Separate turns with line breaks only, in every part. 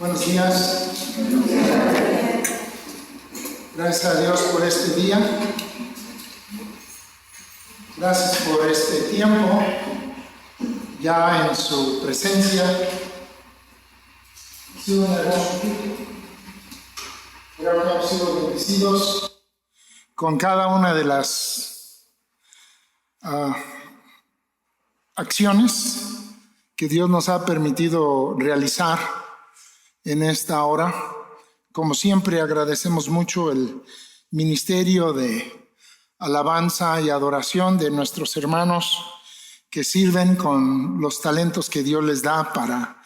Buenos días. Gracias a Dios por este día. Gracias por este tiempo ya en su presencia. Ha sido un hermoso tiempo. Creo que hemos sido bendecidos con cada una de las acciones que Dios nos ha permitido realizar en esta hora. Como siempre, agradecemos mucho el ministerio de alabanza y adoración de nuestros hermanos que sirven con los talentos que Dios les da para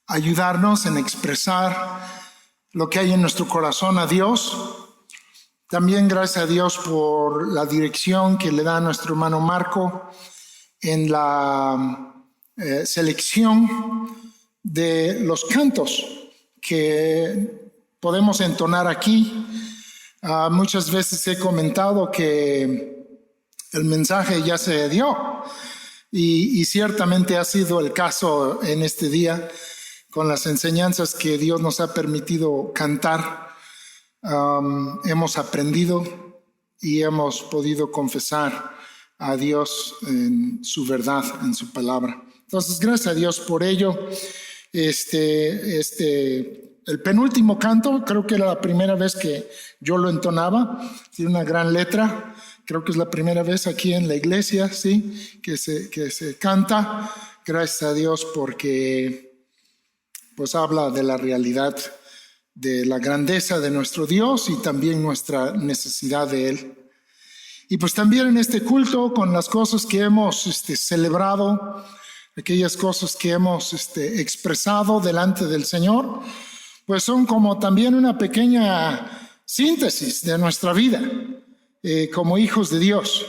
ayudarnos en expresar lo que hay en nuestro corazón a Dios. También gracias a Dios por la dirección que le da a nuestro hermano Marco en la selección de los cantos que podemos entonar aquí. Muchas veces he comentado que el mensaje ya se dio y ciertamente ha sido el caso en este día con las enseñanzas que Dios nos ha permitido cantar. Hemos aprendido y hemos podido confesar a Dios en su verdad, en su palabra. Entonces, gracias a Dios por ello. El penúltimo canto, creo que era la primera vez que yo lo entonaba. Tiene una gran letra. Creo que es la primera vez aquí en la iglesia, sí, que se canta. Gracias a Dios porque pues habla de la realidad, de la grandeza de nuestro Dios y también nuestra necesidad de Él. Y pues también en este culto, con las cosas que hemos celebrado, aquellas cosas que hemos expresado delante del Señor, pues son como también una pequeña síntesis de nuestra vida como hijos de Dios.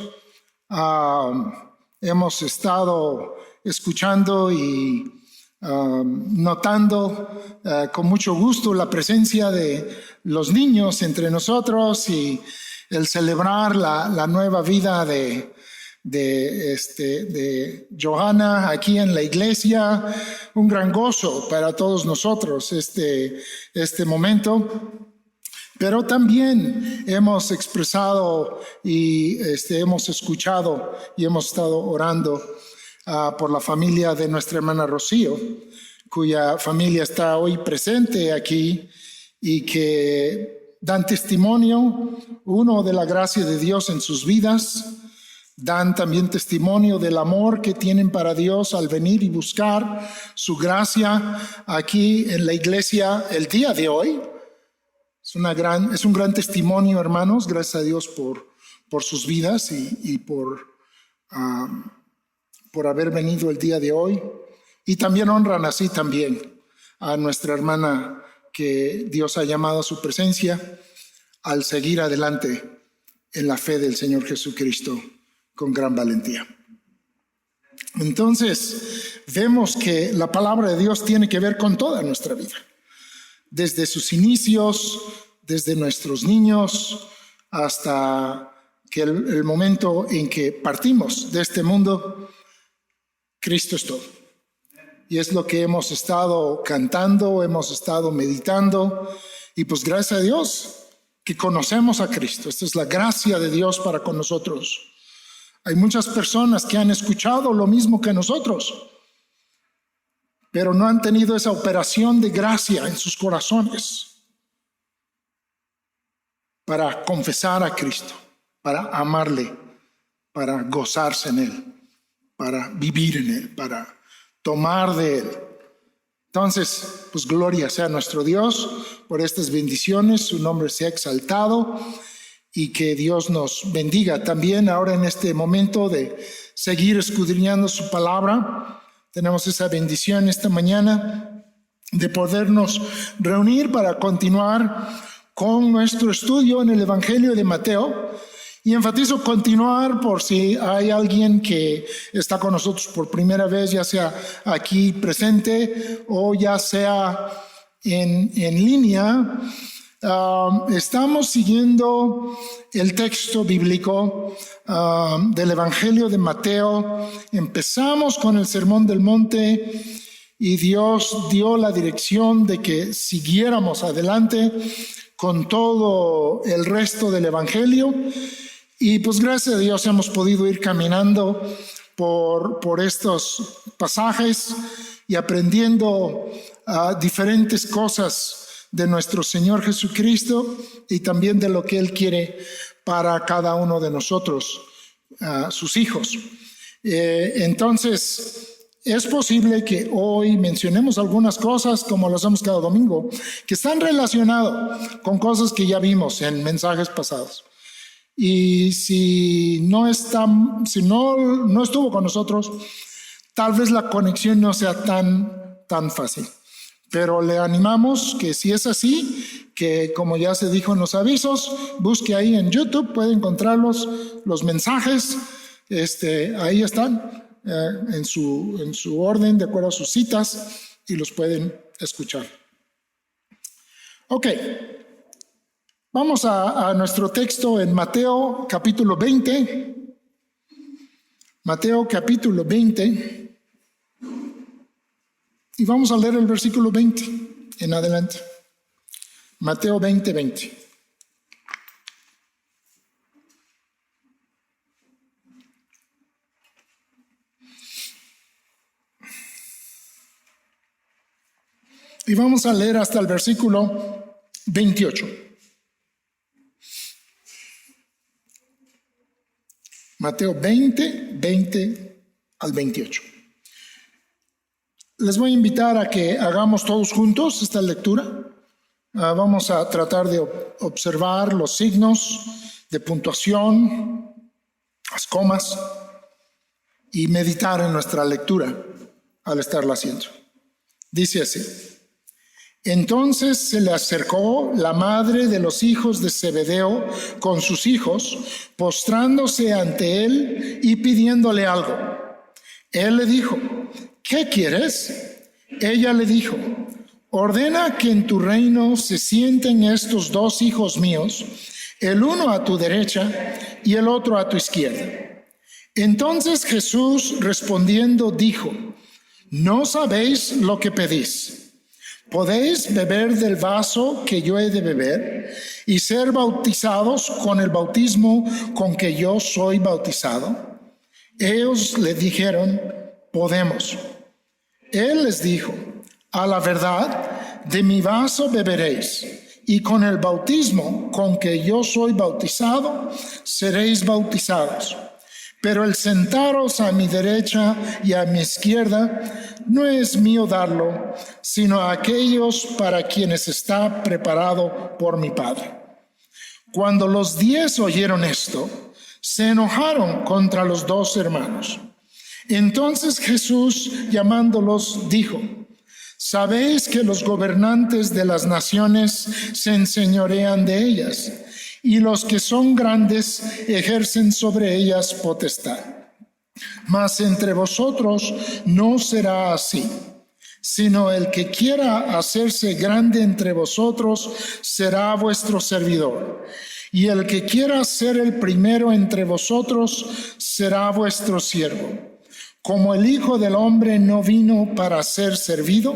Hemos estado escuchando y notando con mucho gusto la presencia de los niños entre nosotros y el celebrar la nueva vida de Johanna aquí en la iglesia. Un gran gozo para todos nosotros este momento. Pero también hemos expresado y hemos escuchado y hemos estado orando por la familia de nuestra hermana Rocío, cuya familia está hoy presente aquí y que dan testimonio, uno, de la gracia de Dios en sus vidas. Dan también testimonio del amor que tienen para Dios al venir y buscar su gracia aquí en la iglesia el día de hoy. Es un gran testimonio, hermanos. Gracias a Dios por sus vidas y por haber venido el día de hoy. Y también honran así también a nuestra hermana que Dios ha llamado a su presencia al seguir adelante en la fe del Señor Jesucristo con gran valentía. Entonces, vemos que la palabra de Dios tiene que ver con toda nuestra vida. Desde sus inicios, desde nuestros niños, hasta que el momento en que partimos de este mundo, Cristo es todo. Y es lo que hemos estado cantando, hemos estado meditando, y pues gracias a Dios que conocemos a Cristo. Esta es la gracia de Dios para con nosotros. Hay muchas personas que han escuchado lo mismo que nosotros, pero no han tenido esa operación de gracia en sus corazones para confesar a Cristo, para amarle, para gozarse en Él, para vivir en Él, para tomar de Él. Entonces, pues gloria sea a nuestro Dios por estas bendiciones, su nombre sea exaltado. Y que Dios nos bendiga también ahora en este momento de seguir escudriñando su palabra. Tenemos esa bendición esta mañana de podernos reunir para continuar con nuestro estudio en el Evangelio de Mateo. Y enfatizo continuar por si hay alguien que está con nosotros por primera vez, ya sea aquí presente o ya sea en línea. Estamos siguiendo el texto bíblico del Evangelio de Mateo. Empezamos con el Sermón del Monte y Dios dio la dirección de que siguiéramos adelante con todo el resto del Evangelio. Y pues gracias a Dios hemos podido ir caminando por estos pasajes y aprendiendo diferentes cosas de nuestro Señor Jesucristo y también de lo que Él quiere para cada uno de nosotros, sus hijos. Entonces, es posible que hoy mencionemos algunas cosas, como lo hacemos cada domingo, que están relacionadas con cosas que ya vimos en mensajes pasados. Y si no estuvo con nosotros, tal vez la conexión no sea tan fácil. Pero le animamos que si es así, que como ya se dijo en los avisos, busque ahí en YouTube, puede encontrar los mensajes, ahí están, en su orden, de acuerdo a sus citas, y los pueden escuchar. Ok. Vamos a nuestro texto en Mateo capítulo 20. Mateo capítulo 20. Y vamos a leer el versículo 20 en adelante. Mateo 20, 20. Y vamos a leer hasta el versículo 28. Mateo 20, 20 al 28. Les voy a invitar a que hagamos todos juntos esta lectura. Vamos a tratar de observar los signos de puntuación, las comas, y meditar en nuestra lectura al estarla haciendo. Dice así: Entonces se le acercó la madre de los hijos de Zebedeo con sus hijos, postrándose ante él y pidiéndole algo. Él le dijo: ¿Qué quieres? Ella le dijo: ordena que en tu reino se sienten estos dos hijos míos, el uno a tu derecha y el otro a tu izquierda. Entonces Jesús respondiendo dijo: ¿no sabéis lo que pedís? ¿Podéis beber del vaso que yo he de beber y ser bautizados con el bautismo con que yo soy bautizado? Ellos le dijeron: podemos. Él les dijo: a la verdad, de mi vaso beberéis, y con el bautismo con que yo soy bautizado seréis bautizados. Pero el sentaros a mi derecha y a mi izquierda no es mío darlo, sino a aquellos para quienes está preparado por mi Padre. Cuando los 10 oyeron esto, se enojaron contra los 2 hermanos. Entonces Jesús, llamándolos, dijo: sabéis que los gobernantes de las naciones se enseñorean de ellas, y los que son grandes ejercen sobre ellas potestad. Mas entre vosotros no será así, sino el que quiera hacerse grande entre vosotros será vuestro servidor, y el que quiera ser el primero entre vosotros será vuestro siervo. Como el Hijo del Hombre no vino para ser servido,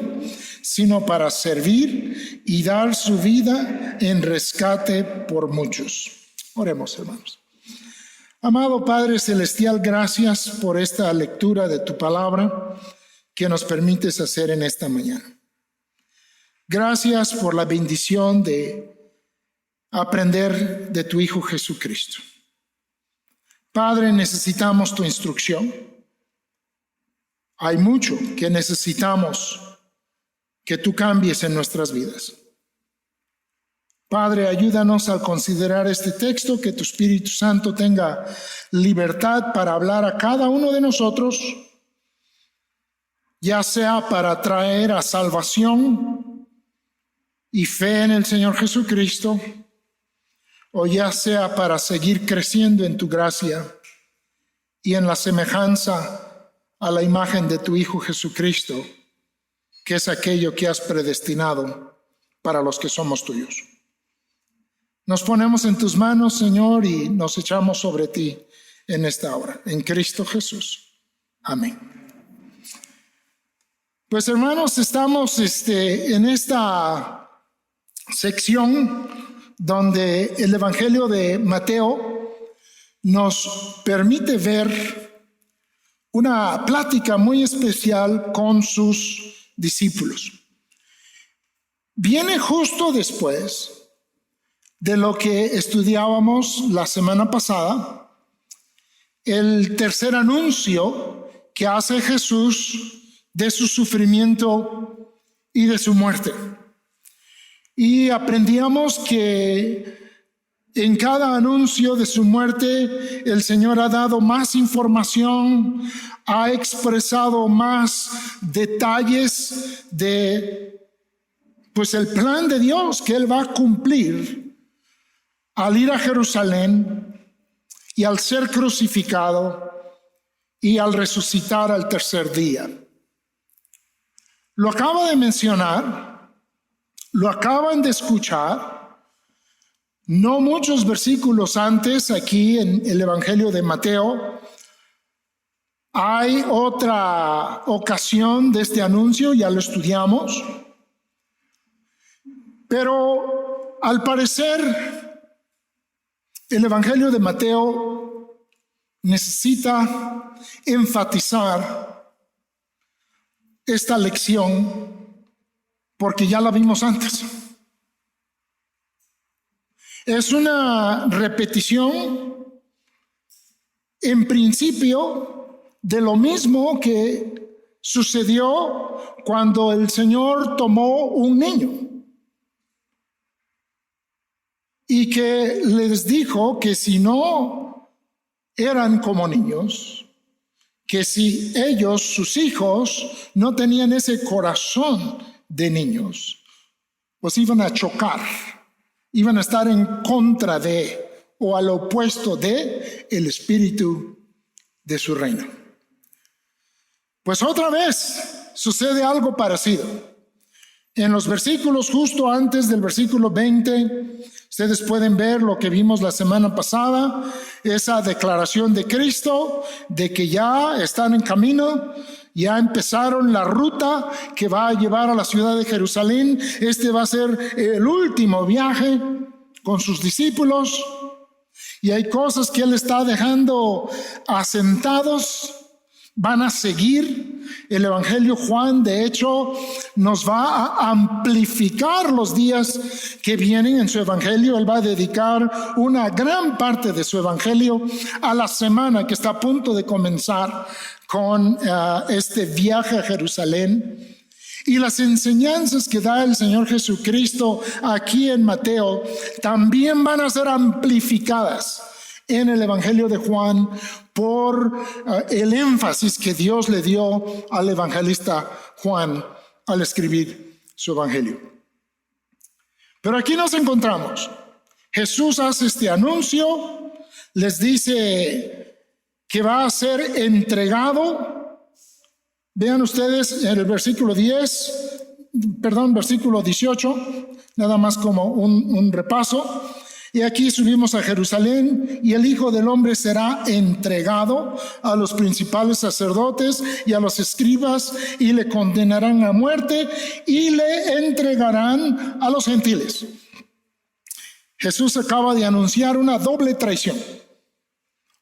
sino para servir y dar su vida en rescate por muchos. Oremos, hermanos. Amado Padre Celestial, gracias por esta lectura de tu palabra que nos permites hacer en esta mañana. Gracias por la bendición de aprender de tu Hijo Jesucristo. Padre, necesitamos tu instrucción. Hay mucho que necesitamos que tú cambies en nuestras vidas. Padre, ayúdanos al considerar este texto, que tu Espíritu Santo tenga libertad para hablar a cada uno de nosotros, ya sea para traer a salvación y fe en el Señor Jesucristo, o ya sea para seguir creciendo en tu gracia y en la semejanza a la imagen de tu Hijo Jesucristo, que es aquello que has predestinado para los que somos tuyos. Nos ponemos en tus manos, Señor, y nos echamos sobre ti en esta hora. En Cristo Jesús. Amén. Pues hermanos, estamos en esta sección donde el Evangelio de Mateo nos permite ver una plática muy especial con sus discípulos. Viene justo después de lo que estudiábamos la semana pasada, el tercer anuncio que hace Jesús de su sufrimiento y de su muerte. Y aprendíamos que en cada anuncio de su muerte el Señor ha dado más información, ha expresado más detalles de pues el plan de Dios que Él va a cumplir al ir a Jerusalén y al ser crucificado y al resucitar al tercer día. Lo acaba de mencionar, lo acaban de escuchar, no muchos versículos antes, aquí en el Evangelio de Mateo, hay otra ocasión de este anuncio, ya lo estudiamos, pero al parecer el Evangelio de Mateo necesita enfatizar esta lección porque ya la vimos antes. Es una repetición en principio de lo mismo que sucedió cuando el Señor tomó un niño y que les dijo que si no eran como niños, que si ellos, sus hijos, no tenían ese corazón de niños, pues iban a chocar, iban a estar en contra de o al opuesto de el espíritu de su reino. Pues otra vez sucede algo parecido. En los versículos justo antes del versículo 20, ustedes pueden ver lo que vimos la semana pasada, esa declaración de Cristo de que ya están en camino, ya empezaron la ruta que va a llevar a la ciudad de Jerusalén. Este va a ser el último viaje con sus discípulos y hay cosas que Él está dejando asentados. Van a seguir. El Evangelio Juan, de hecho, nos va a amplificar los días que vienen en su Evangelio. Él va a dedicar una gran parte de su Evangelio a la semana que está a punto de comenzar con este viaje a Jerusalén. Y las enseñanzas que da el Señor Jesucristo aquí en Mateo también van a ser amplificadas en el Evangelio de Juan por el énfasis que Dios le dio al evangelista Juan al escribir su Evangelio. Pero aquí nos encontramos. Jesús hace este anuncio, les dice que va a ser entregado. Vean ustedes en el versículo 18, nada más como un repaso. Y aquí subimos a Jerusalén y el Hijo del Hombre será entregado a los principales sacerdotes y a los escribas y le condenarán a muerte y le entregarán a los gentiles. Jesús acaba de anunciar una doble traición,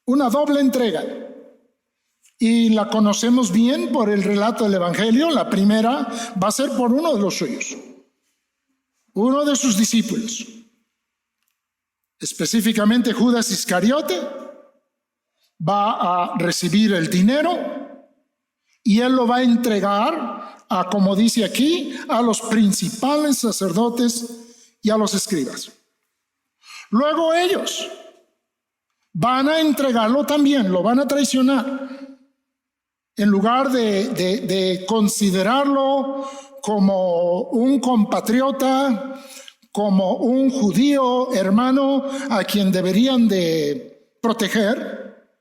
una doble entrega. Y la conocemos bien por el relato del Evangelio. La primera va a ser por uno de los suyos, uno de sus discípulos. Específicamente Judas Iscariote va a recibir el dinero y él lo va a entregar a, como dice aquí, a los principales sacerdotes y a los escribas. Luego ellos van a entregarlo también, lo van a traicionar. En lugar de considerarlo como un compatriota, como un judío hermano a quien deberían de proteger,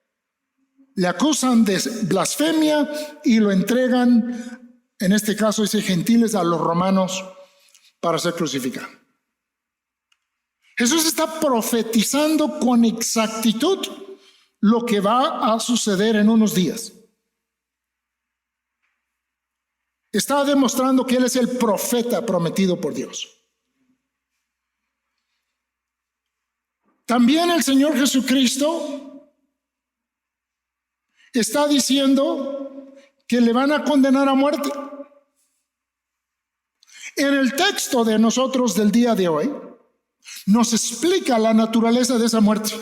le acusan de blasfemia y lo entregan, en este caso dice gentiles, a los romanos para ser crucificado. Jesús está profetizando con exactitud lo que va a suceder en unos días. Está demostrando que Él es el profeta prometido por Dios. También el Señor Jesucristo está diciendo que le van a condenar a muerte. En el texto de nosotros del día de hoy, nos explica la naturaleza de esa muerte.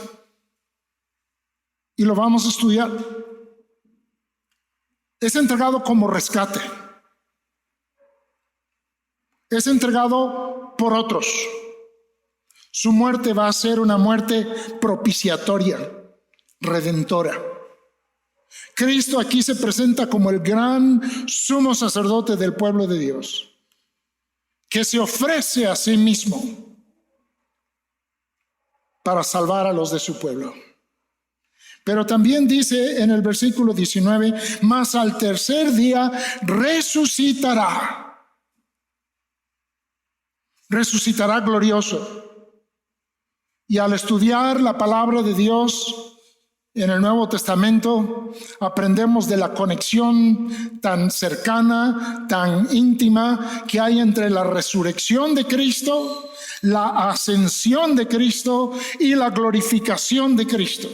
Y lo vamos a estudiar. Es entregado como rescate. Es entregado por otros. Su muerte va a ser una muerte propiciatoria, redentora. Cristo aquí se presenta como el gran sumo sacerdote del pueblo de Dios, que se ofrece a sí mismo para salvar a los de su pueblo. Pero también dice en el versículo 19, mas al tercer día resucitará. Resucitará glorioso. Y al estudiar la palabra de Dios en el Nuevo Testamento, aprendemos de la conexión tan cercana, tan íntima que hay entre la resurrección de Cristo, la ascensión de Cristo y la glorificación de Cristo.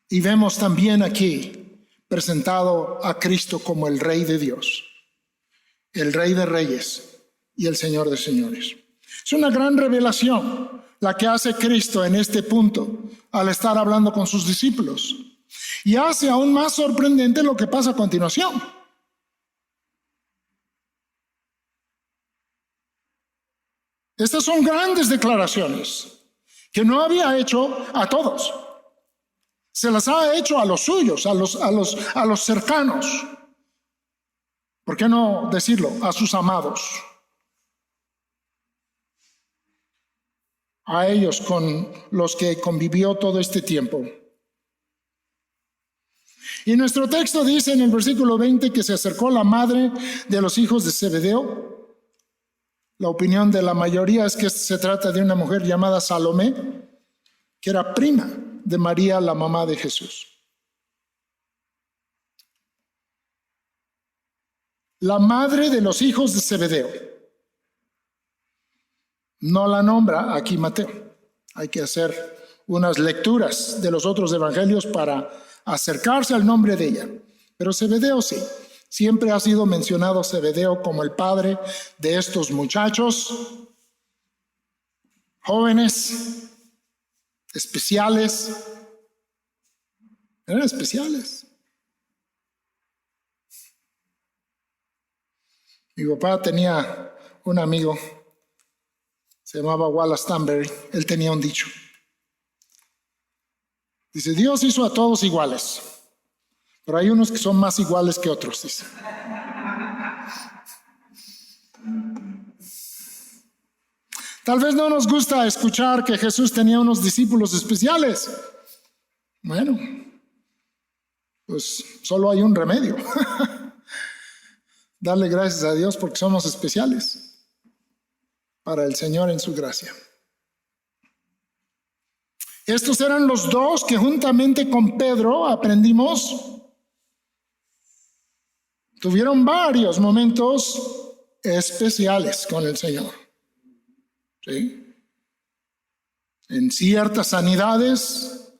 Y vemos también aquí presentado a Cristo como el Rey de Dios, el Rey de Reyes y el Señor de Señores. Es una gran revelación la que hace Cristo en este punto al estar hablando con sus discípulos. Y hace aún más sorprendente lo que pasa a continuación. Estas son grandes declaraciones que no había hecho a todos. Se las ha hecho a los suyos, a los cercanos. ¿Por qué no decirlo? A sus amados. A ellos con los que convivió todo este tiempo. Y nuestro texto dice en el versículo 20 que se acercó la madre de los hijos de Zebedeo. La opinión de la mayoría es que se trata de una mujer llamada Salomé, que era prima de María, la mamá de Jesús. La madre de los hijos de Zebedeo. No la nombra aquí Mateo. Hay que hacer unas lecturas de los otros evangelios para acercarse al nombre de ella. Pero Zebedeo sí. Siempre ha sido mencionado Zebedeo como el padre de estos muchachos jóvenes, especiales. Eran especiales. Mi papá tenía un amigo, se llamaba Wallace Stanbury. Él tenía un dicho. Dice, Dios hizo a todos iguales, pero hay unos que son más iguales que otros, dice. Tal vez no nos gusta escuchar que Jesús tenía unos discípulos especiales. Bueno, pues solo hay un remedio. Darle gracias a Dios porque somos especiales para el Señor en su gracia. Estos eran los dos que juntamente con Pedro aprendimos. Tuvieron varios momentos especiales con el Señor. ¿Sí? En ciertas sanidades,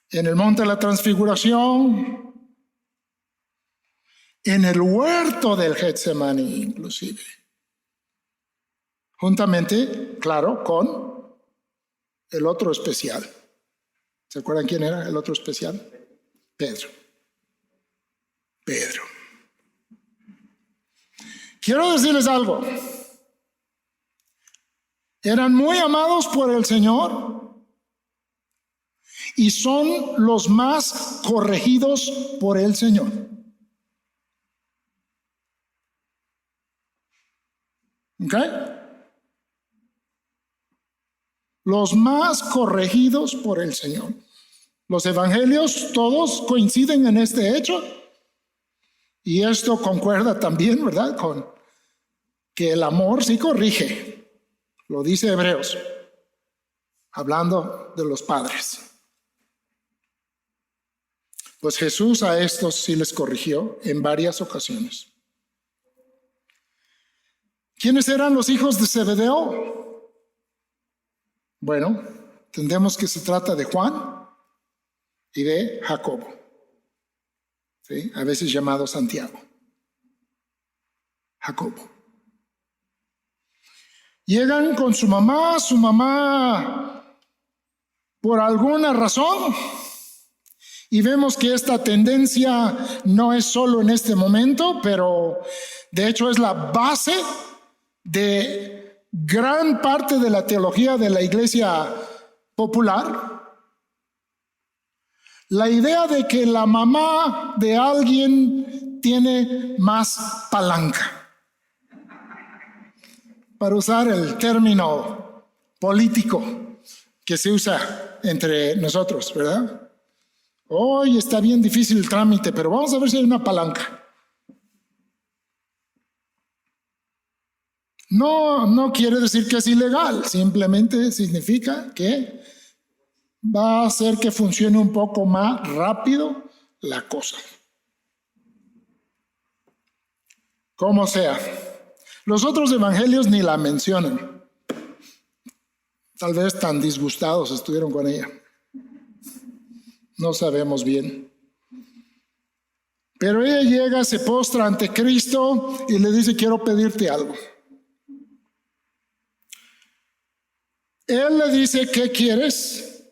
en el monte de la transfiguración, en el huerto del Getsemaní inclusive. Juntamente, claro, con el otro especial. ¿Se acuerdan quién era el otro especial? Pedro. Pedro. Quiero decirles algo. Eran muy amados por el Señor y son los más corregidos por el Señor. ¿Ok? Los más corregidos por el Señor. Los evangelios todos coinciden en este hecho. Y esto concuerda también, ¿verdad?, con que el amor sí corrige. Lo dice Hebreos, hablando de los padres. Pues Jesús a estos sí les corrigió en varias ocasiones. ¿Quiénes eran los hijos de Zebedeo? Bueno, entendemos que se trata de Juan y de Jacobo, ¿sí? A veces llamado Santiago. Jacobo. Llegan con su mamá por alguna razón, y vemos que esta tendencia no es solo en este momento, pero de hecho es la base de gran parte de la teología de la iglesia popular. La idea de que la mamá de alguien tiene más palanca, para usar el término político que se usa entre nosotros, ¿verdad? Hoy está bien difícil el trámite, pero vamos a ver si hay una palanca. No quiere decir que es ilegal, simplemente significa que va a hacer que funcione un poco más rápido la cosa. Como sea, los otros evangelios ni la mencionan. Tal vez tan disgustados estuvieron con ella. No sabemos bien. Pero ella llega, se postra ante Cristo y le dice: quiero pedirte algo. Él le dice: ¿qué quieres?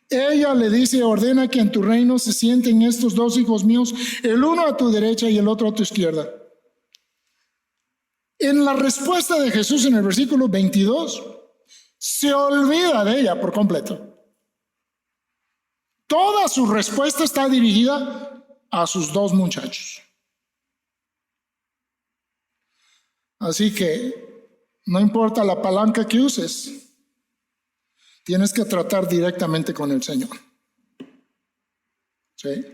Ella le dice: ordena que en tu reino se sienten estos dos hijos míos, el uno a tu derecha y el otro a tu izquierda. En la respuesta de Jesús en el versículo 22, se olvida de ella por completo. Toda su respuesta está dirigida a sus dos muchachos. Así que no importa la palanca que uses, tienes que tratar directamente con el Señor. ¿Sí?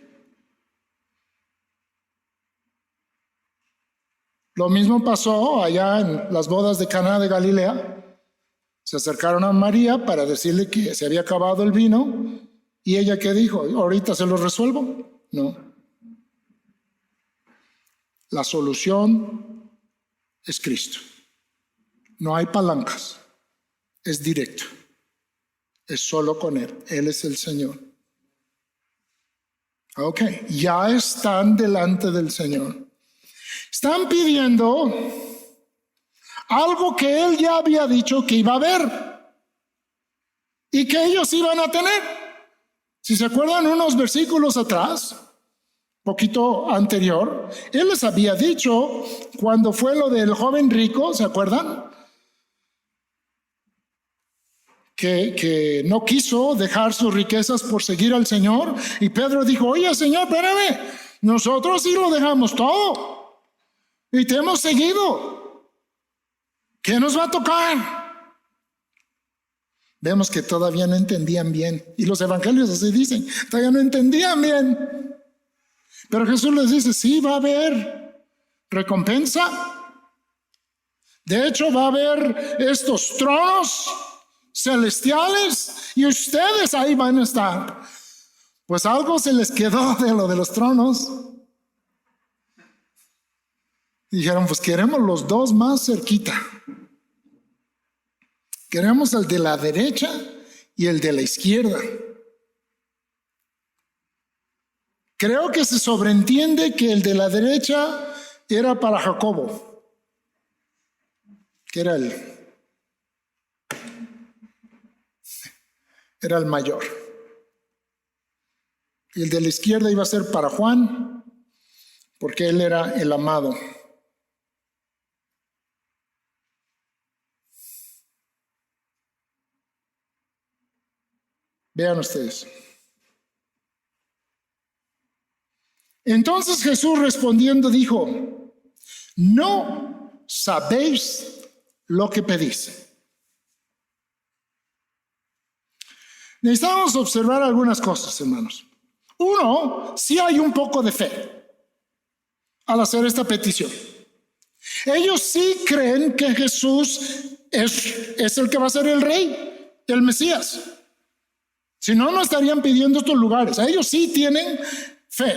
Lo mismo pasó allá en las bodas de Caná de Galilea. Se acercaron a María para decirle que se había acabado el vino. ¿Y ella qué dijo? ¿Ahorita se lo resuelvo? No. La solución es Cristo. No hay palancas. Es directo. Es solo con Él. Él es el Señor. Ok, ya están delante del Señor. Están pidiendo algo que Él ya había dicho que iba a haber y que ellos iban a tener. Si se acuerdan unos versículos atrás, poquito anterior, Él les había dicho cuando fue lo del joven rico, ¿se acuerdan? Que no quiso dejar sus riquezas por seguir al Señor. Y Pedro dijo: oye, Señor, espérame, nosotros sí lo dejamos todo y te hemos seguido. ¿Qué nos va a tocar? Vemos que todavía no entendían bien. Y los evangelios así dicen, todavía no entendían bien. Pero Jesús les dice: sí, va a haber recompensa. De hecho, va a haber estos tronos celestiales y ustedes ahí van a estar. Pues algo se les quedó de lo de los tronos. Dijeron: pues queremos los dos más cerquita. Queremos el de la derecha y el de la izquierda. Creo que se sobreentiende que el de la derecha era para Jacobo, que era el mayor. Y el de la izquierda iba a ser para Juan, porque él era el amado. Vean ustedes. Entonces Jesús respondiendo dijo: no sabéis lo que pedís. Necesitamos observar algunas cosas, hermanos. Uno, sí hay un poco de fe al hacer esta petición. Ellos sí creen que Jesús es el que va a ser el rey, el Mesías. Si no, no estarían pidiendo estos lugares. Ellos sí tienen fe.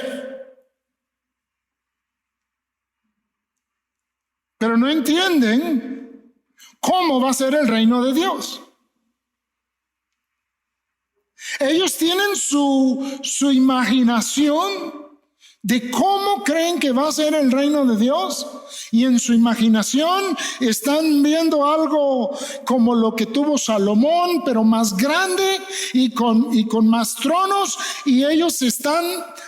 Pero no entienden cómo va a ser el reino de Dios. Ellos tienen su imaginación de cómo creen que va a ser el reino de Dios, y en su imaginación están viendo algo como lo que tuvo Salomón, pero más grande y con más tronos, y ellos están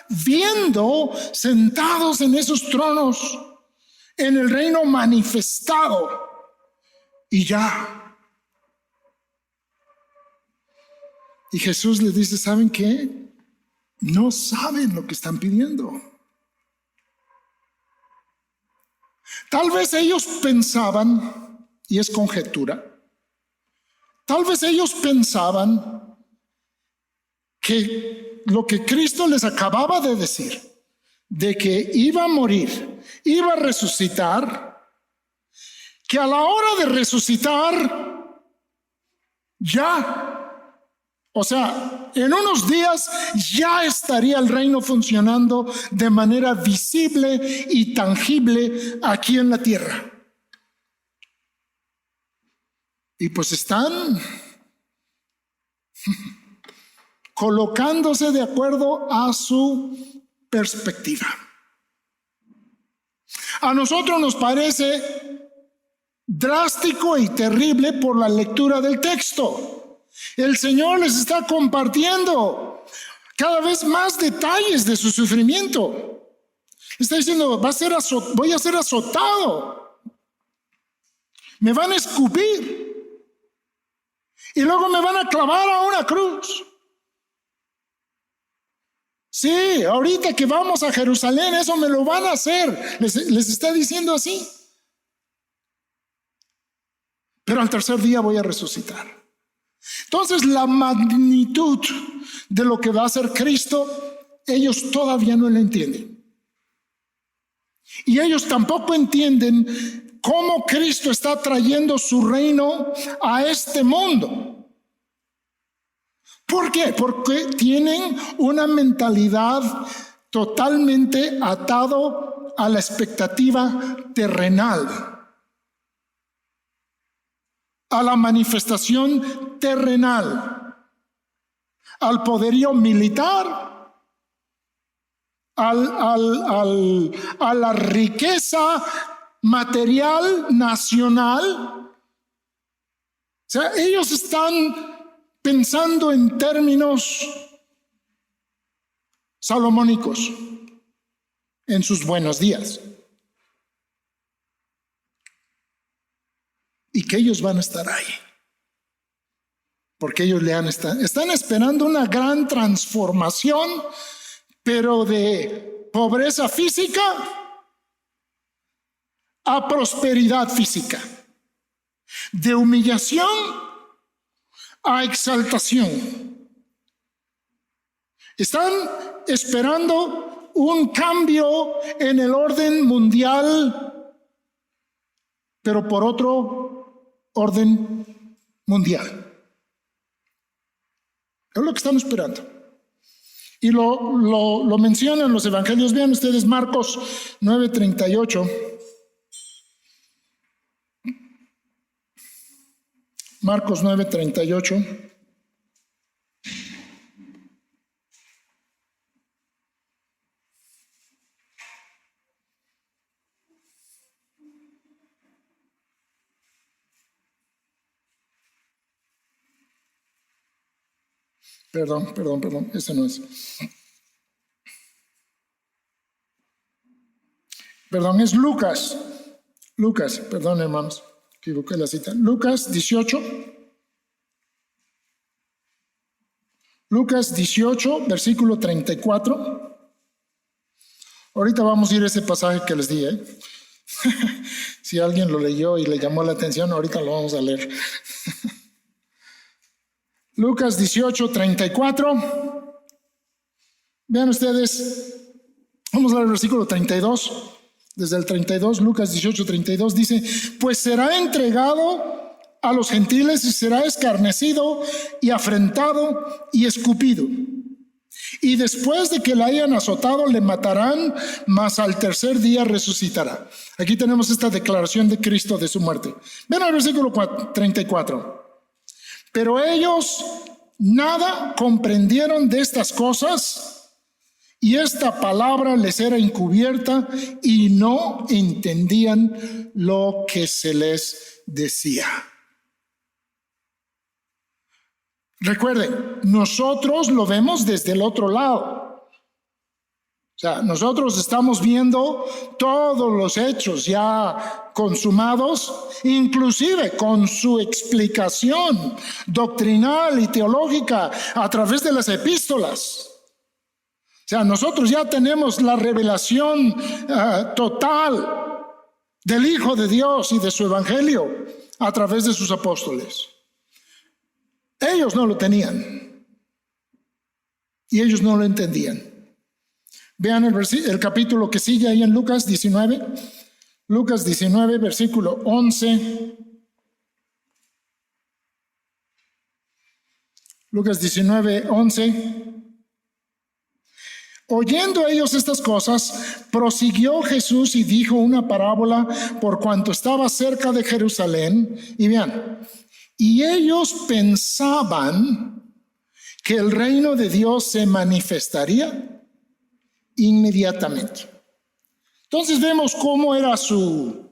viendo sentados en esos tronos en el reino manifestado, y ya. Y Jesús les dice, ¿saben qué? No saben lo que están pidiendo. Tal vez ellos pensaban, y es conjetura, tal vez ellos pensaban que lo que Cristo les acababa de decir, de que iba a morir, iba a resucitar, que a la hora de resucitar, ya, o sea, en unos días ya estaría el reino funcionando de manera visible y tangible aquí en la tierra. Y pues están colocándose de acuerdo a su perspectiva. A nosotros nos parece drástico y terrible por la lectura del texto. El Señor les está compartiendo cada vez más detalles de su sufrimiento. Está diciendo, voy a ser azotado, me van a escupir y luego me van a clavar a una cruz. Sí, ahorita que vamos a Jerusalén, eso me lo van a hacer. Les está diciendo así. Pero al tercer día voy a resucitar. Entonces, la magnitud de lo que va a hacer Cristo, ellos todavía no la entienden. Y ellos tampoco entienden cómo Cristo está trayendo su reino a este mundo. ¿Por qué? Porque tienen una mentalidad totalmente atado a la expectativa terrenal, a la manifestación terrenal, al poderío militar, a la riqueza material nacional. O sea, ellos están pensando en términos salomónicos en sus buenos días. Y que ellos van a estar ahí. Porque ellos están esperando una gran transformación, pero de pobreza física a prosperidad física. De humillación a exaltación. Están esperando un cambio en el orden mundial, pero por otro orden mundial. Es lo que están esperando. Y lo mencionan los evangelios. Vean ustedes Marcos 9:38. Marcos 9:38. Perdón, ese no es. Perdón, es Lucas, perdón hermanos, equivoqué la cita. Lucas 18, versículo 34. Ahorita vamos a ir a ese pasaje que les di, Si alguien lo leyó y le llamó la atención, ahorita lo vamos a leer. Lucas 18, 34. Vean ustedes, vamos a ver el versículo 32. Desde el 32, Lucas 18, 32 dice: pues será entregado a los gentiles y será escarnecido y afrentado y escupido. Y después de que la hayan azotado, le matarán, mas al tercer día resucitará. Aquí tenemos esta declaración de Cristo de su muerte. Ven al versículo 34. Pero ellos nada comprendieron de estas cosas, y esta palabra les era encubierta, y no entendían lo que se les decía. Recuerden, nosotros lo vemos desde el otro lado. O sea, nosotros estamos viendo todos los hechos ya consumados, inclusive con su explicación doctrinal y teológica a través de las epístolas. O sea, nosotros ya tenemos la revelación total del Hijo de Dios y de su Evangelio a través de sus apóstoles. Ellos no lo tenían y ellos no lo entendían. Vean el capítulo que sigue ahí en Lucas 19. Lucas 19, versículo 11. Lucas 19, 11. Oyendo ellos estas cosas, prosiguió Jesús y dijo una parábola por cuanto estaba cerca de Jerusalén. Y vean, y ellos pensaban que el reino de Dios se manifestaría inmediatamente. Entonces vemos cómo era su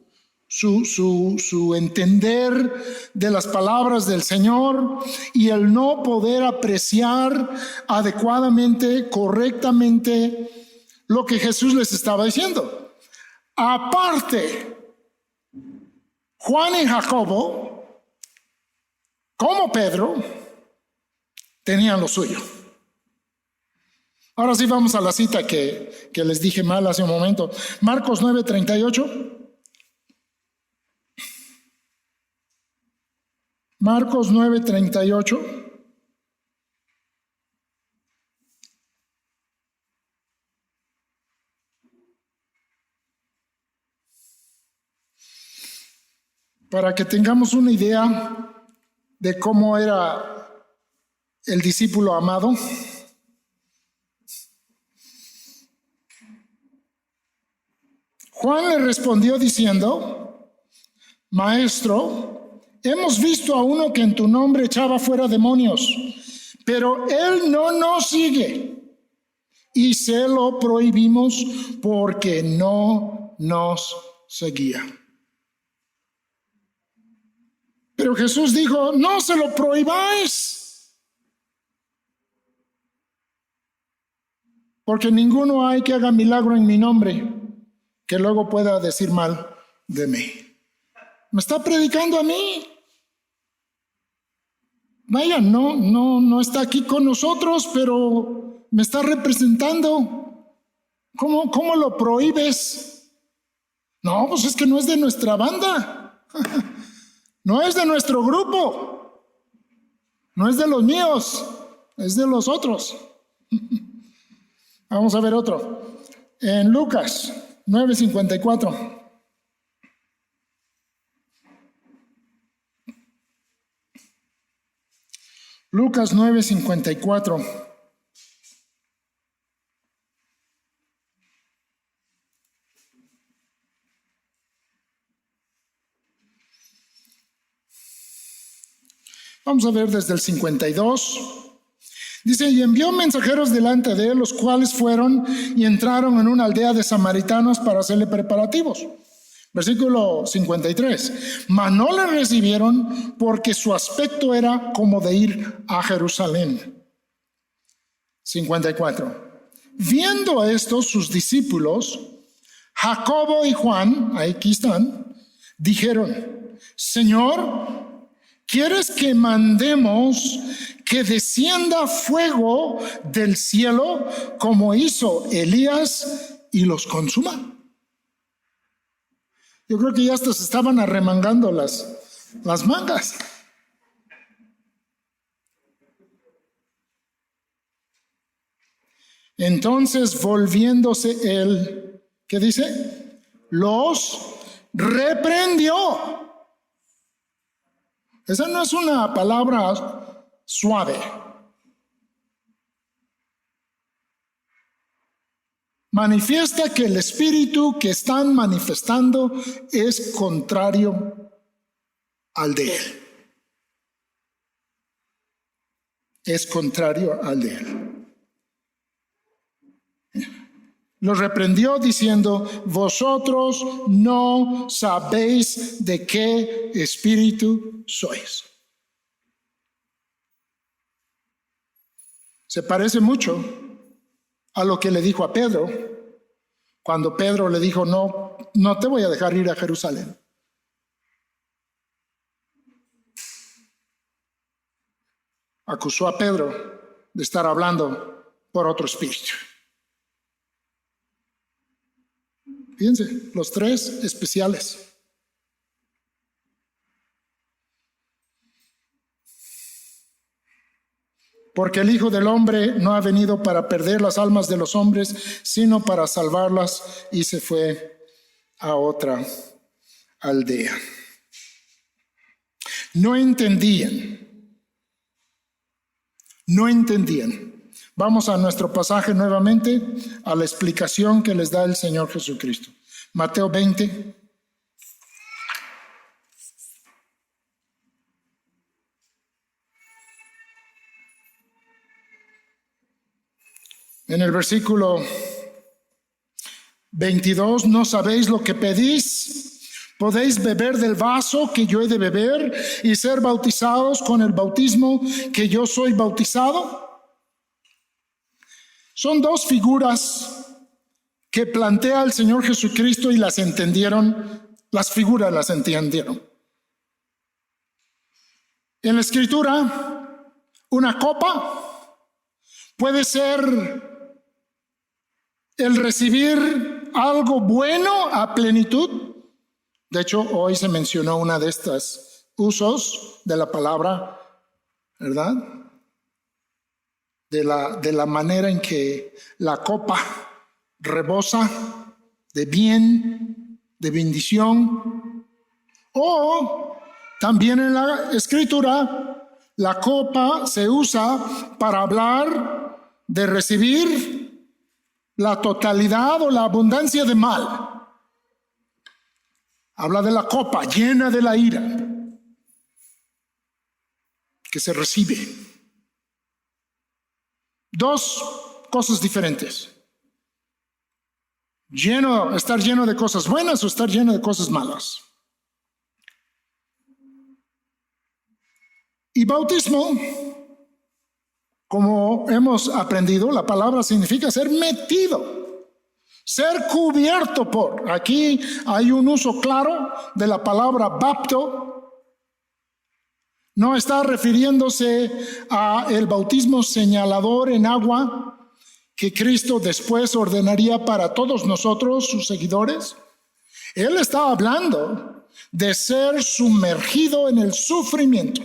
entender de las palabras del Señor y el no poder apreciar adecuadamente, correctamente lo que Jesús les estaba diciendo. Aparte, Juan y Jacobo, como Pedro, tenían lo suyo. Ahora sí vamos a la cita que les dije mal hace un momento. Marcos 9:38. Marcos 9:38. Para que tengamos una idea de cómo era el discípulo amado. Juan le respondió diciendo: Maestro, hemos visto a uno que en tu nombre echaba fuera demonios, pero él no nos sigue y se lo prohibimos porque no nos seguía. Pero Jesús dijo: no se lo prohibáis, porque ninguno hay que haga milagro en mi nombre que luego pueda decir mal de mí. Me está predicando a mí. Vaya, no está aquí con nosotros, pero me está representando. ¿Cómo lo prohíbes? No, pues es que no es de nuestra banda. No es de nuestro grupo. No es de los míos. Es de los otros. Vamos a ver otro. En Lucas 9:54. Lucas 9:54. Vamos a ver desde el 52. Dice: y envió mensajeros delante de él, los cuales fueron y entraron en una aldea de samaritanos para hacerle preparativos. Versículo 53. Mas no le recibieron porque su aspecto era como de ir a Jerusalén. 54. Viendo esto, sus discípulos, Jacobo y Juan, aquí están, dijeron: Señor, ¿quieres que mandemos que descienda fuego del cielo como hizo Elías y los consuma? Yo creo que ya hasta se estaban arremangando las mangas. Entonces, volviéndose él, ¿qué dice? Los reprendió. Esa no es una palabra suave. manifiesta que el espíritu que están manifestando es contrario al de él. Es contrario al de él. Los reprendió diciendo: vosotros no sabéis de qué espíritu sois. Se parece mucho a lo que le dijo a Pedro, cuando Pedro le dijo: no te voy a dejar ir a Jerusalén. Acusó a Pedro de estar hablando por otro espíritu. Fíjense, los tres especiales. Porque el Hijo del Hombre no ha venido para perder las almas de los hombres, sino para salvarlas. Y se fue a otra aldea. No entendían. Vamos a nuestro pasaje nuevamente, a la explicación que les da el Señor Jesucristo. Mateo 20. En el versículo 22, ¿no sabéis lo que pedís? ¿Podéis beber del vaso que yo he de beber y ser bautizados con el bautismo que yo soy bautizado? Son dos figuras que plantea el Señor Jesucristo y las entendieron, las figuras las entendieron. En la Escritura, una copa puede ser el recibir algo bueno a plenitud. De hecho, hoy se mencionó una de estos usos de la palabra, ¿verdad? De la manera en que la copa rebosa de bien, de bendición. O también en la Escritura, la copa se usa para hablar de recibir la totalidad o la abundancia de mal. Habla de la copa llena de la ira que se recibe. Dos cosas diferentes. Estar lleno de cosas buenas o estar lleno de cosas malas. Y bautismo, como hemos aprendido, la palabra significa ser metido, ser cubierto por. Aquí hay un uso claro de la palabra bapto. No está refiriéndose a el bautismo señalador en agua que Cristo después ordenaría para todos nosotros, sus seguidores. Él está hablando de ser sumergido en el sufrimiento.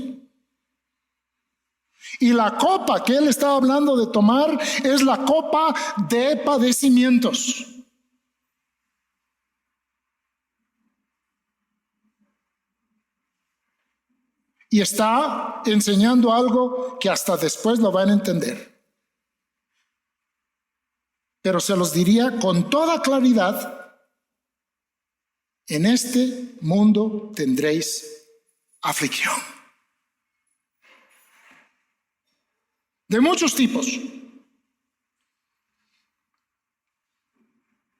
Y la copa que él está hablando de tomar es la copa de padecimientos. Y está enseñando algo que hasta después lo van a entender. Pero se los diría con toda claridad: en este mundo tendréis aflicción. De muchos tipos.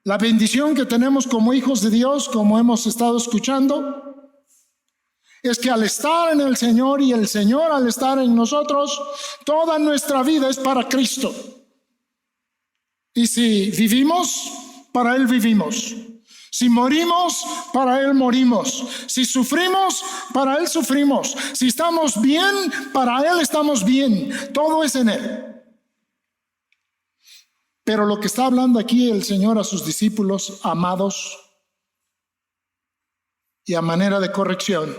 La bendición que tenemos como hijos de Dios, como hemos estado escuchando, es que al estar en el Señor y el Señor al estar en nosotros, toda nuestra vida es para Cristo. Y si vivimos, para Él vivimos. Si morimos, para Él morimos. Si sufrimos, para Él sufrimos. Si estamos bien, para Él estamos bien. Todo es en Él. Pero lo que está hablando aquí el Señor a sus discípulos amados, y a manera de corrección,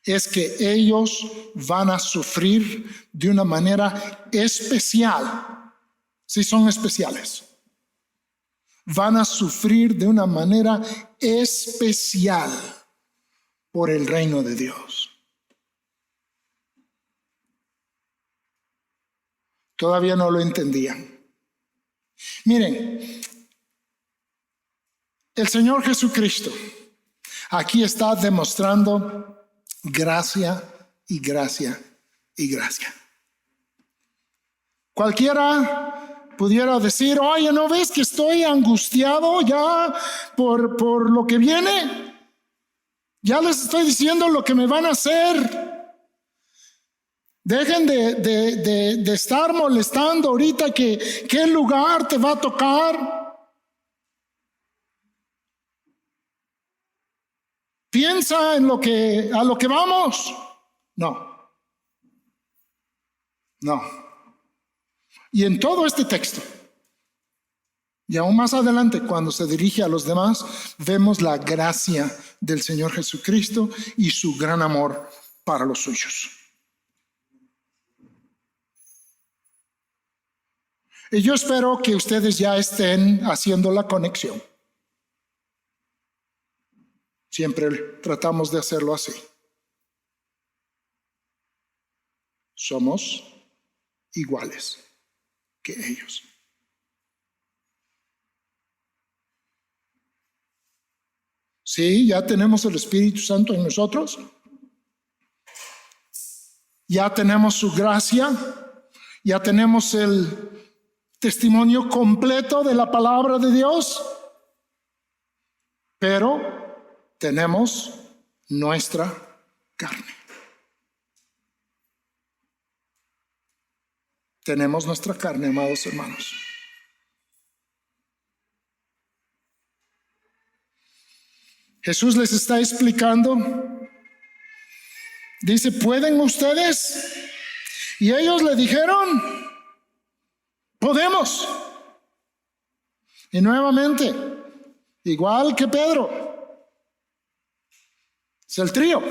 es que ellos van a sufrir de una manera especial. Si son especiales. Van a sufrir de una manera especial por el reino de Dios. Todavía no lo entendían. Miren, el Señor Jesucristo aquí está demostrando gracia y gracia y gracia. Cualquiera pudiera decir, oye, ¿no ves que estoy angustiado ya por lo que viene? Ya les estoy diciendo lo que me van a hacer. Dejen de estar molestando ahorita que qué lugar te va a tocar. Piensa en a lo que vamos. No. Y en todo este texto, y aún más adelante cuando se dirige a los demás, vemos la gracia del Señor Jesucristo y su gran amor para los suyos. Y yo espero que ustedes ya estén haciendo la conexión. Siempre tratamos de hacerlo así. Somos iguales que ellos. Sí, ya tenemos el Espíritu Santo en nosotros. Ya tenemos su gracia. Ya tenemos el testimonio completo de la palabra de Dios. Pero tenemos nuestra carne. Tenemos nuestra carne, amados hermanos. Jesús les está explicando. Dice, ¿pueden ustedes? Y ellos le dijeron, podemos. Y nuevamente, igual que Pedro, es el trío.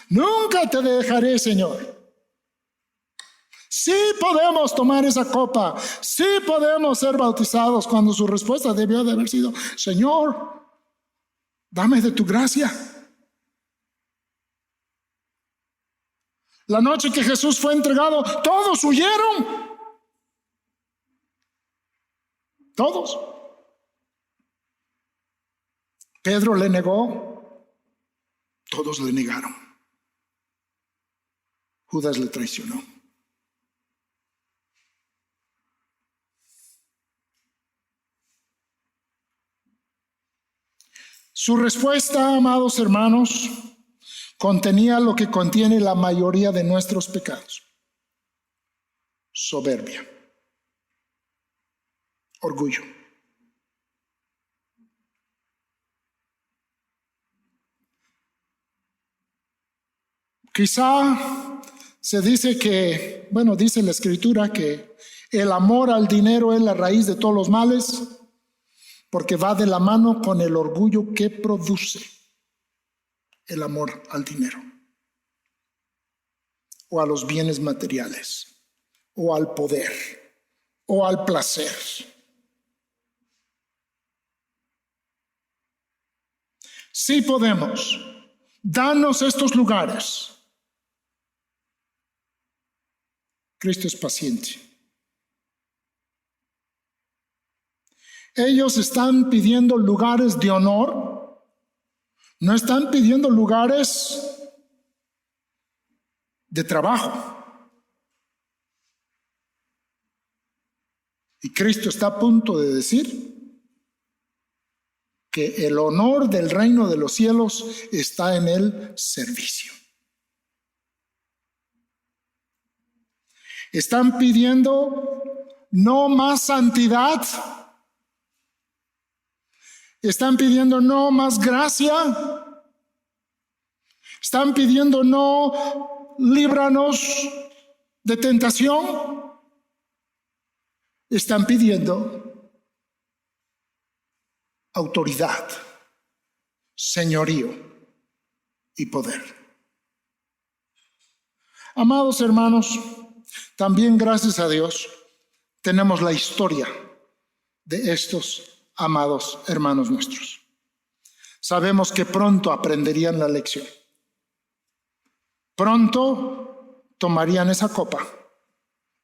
Nunca te dejaré, Señor. Sí podemos tomar esa copa, sí podemos ser bautizados, cuando su respuesta debió de haber sido, Señor, dame de tu gracia. La noche que Jesús fue entregado, todos huyeron. Todos. Pedro le negó, todos le negaron. Judas le traicionó. Su respuesta, amados hermanos, contenía lo que contiene la mayoría de nuestros pecados: soberbia, orgullo. Quizá se dice que, dice la Escritura que el amor al dinero es la raíz de todos los males, porque va de la mano con el orgullo que produce el amor al dinero, o a los bienes materiales, o al poder, o al placer. Sí podemos. Danos estos lugares. Cristo es paciente. Ellos están pidiendo lugares de honor, no están pidiendo lugares de trabajo. Y Cristo está a punto de decir que el honor del reino de los cielos está en el servicio. Están pidiendo no más santidad. Están pidiendo no más gracia. Están pidiendo no líbranos de tentación. Están pidiendo autoridad, señorío y poder. Amados hermanos, también gracias a Dios tenemos la historia de estos amados hermanos nuestros. Sabemos que pronto aprenderían la lección. Pronto tomarían esa copa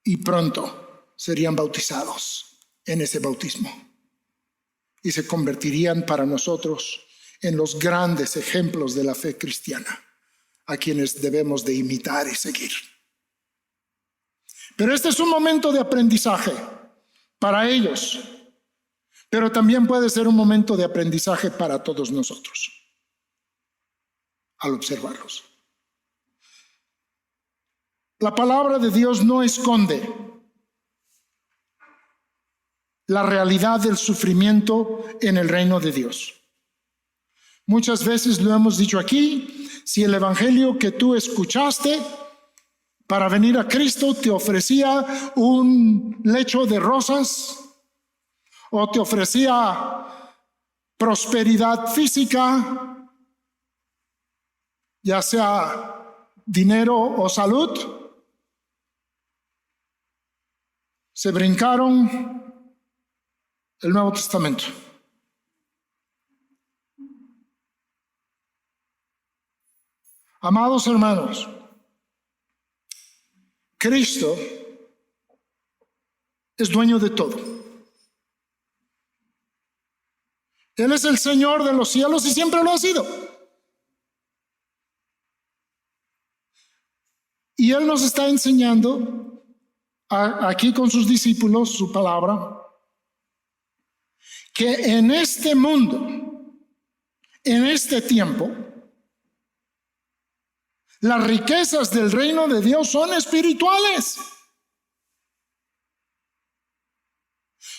y pronto serían bautizados en ese bautismo y se convertirían para nosotros en los grandes ejemplos de la fe cristiana, a quienes debemos de imitar y seguir. Pero este es un momento de aprendizaje para ellos, pero también puede ser un momento de aprendizaje para todos nosotros al observarlos. La palabra de Dios no esconde la realidad del sufrimiento en el reino de Dios. Muchas veces lo hemos dicho aquí, si el evangelio que tú escuchaste para venir a Cristo te ofrecía un lecho de rosas o te ofrecía prosperidad física, ya sea dinero o salud, se brincaron el Nuevo Testamento. Amados hermanos, Cristo es dueño de todo. Él es el Señor de los cielos y siempre lo ha sido. Y Él nos está enseñando aquí con sus discípulos su palabra, que en este mundo, en este tiempo, las riquezas del reino de Dios son espirituales.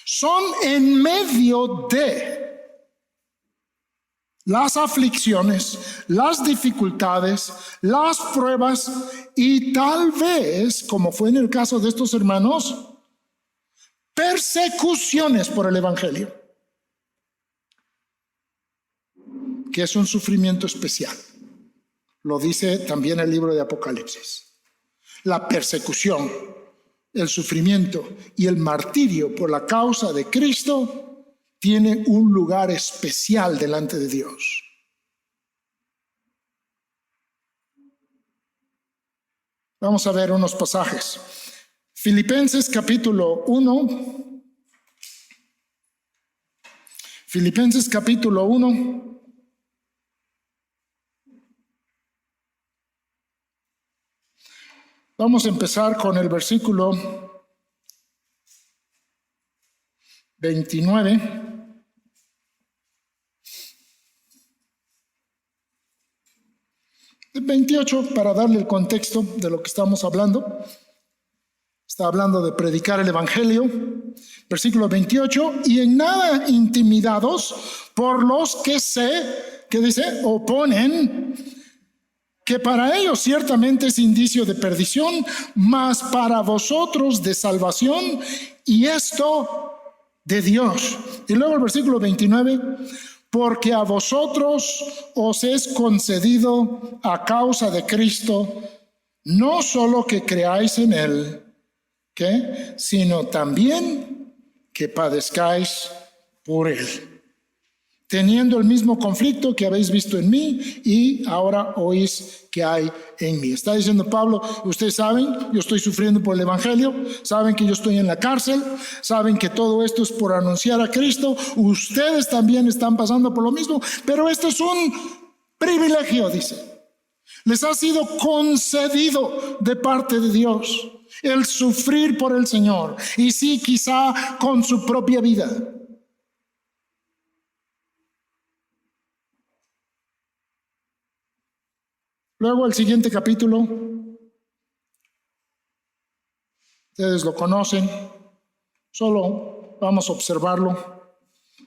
Son en medio de las aflicciones, las dificultades, las pruebas y tal vez, como fue en el caso de estos hermanos, persecuciones por el evangelio, que es un sufrimiento especial. Lo dice también el libro de Apocalipsis. La persecución, el sufrimiento y el martirio por la causa de Cristo tiene un lugar especial delante de Dios. Vamos a ver unos pasajes. Filipenses capítulo 1. Filipenses capítulo 1. Vamos a empezar con el versículo 29. 28, para darle el contexto de lo que estamos hablando. Está hablando de predicar el evangelio. Versículo 28, y en nada intimidados por los que ¿qué dice? Oponen, que para ellos ciertamente es indicio de perdición, mas para vosotros de salvación, y esto de Dios. Y luego el versículo 29, porque a vosotros os es concedido a causa de Cristo, no solo que creáis en Él, ¿qué? Sino también que padezcáis por Él, teniendo el mismo conflicto que habéis visto en mí y ahora oís que hay en mí. Está diciendo Pablo, ustedes saben, yo estoy sufriendo por el evangelio, saben que yo estoy en la cárcel, saben que todo esto es por anunciar a Cristo, ustedes también están pasando por lo mismo, pero esto es un privilegio, dice. Les ha sido concedido de parte de Dios el sufrir por el Señor, y sí, quizá con su propia vida. Luego el siguiente capítulo, ustedes lo conocen, solo vamos a observarlo.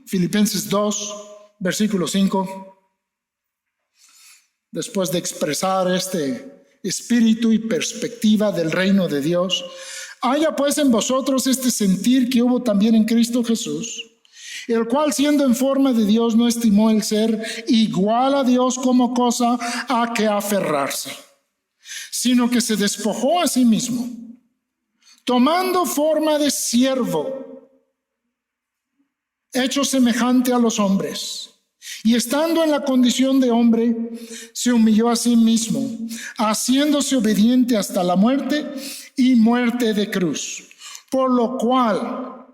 Filipenses 2, versículo 5. Después de expresar este espíritu y perspectiva del reino de Dios, haya pues en vosotros este sentir que hubo también en Cristo Jesús, el cual siendo en forma de Dios no estimó el ser igual a Dios como cosa a que aferrarse, sino que se despojó a sí mismo, tomando forma de siervo, hecho semejante a los hombres, y estando en la condición de hombre, se humilló a sí mismo, haciéndose obediente hasta la muerte y muerte de cruz. Por lo cual,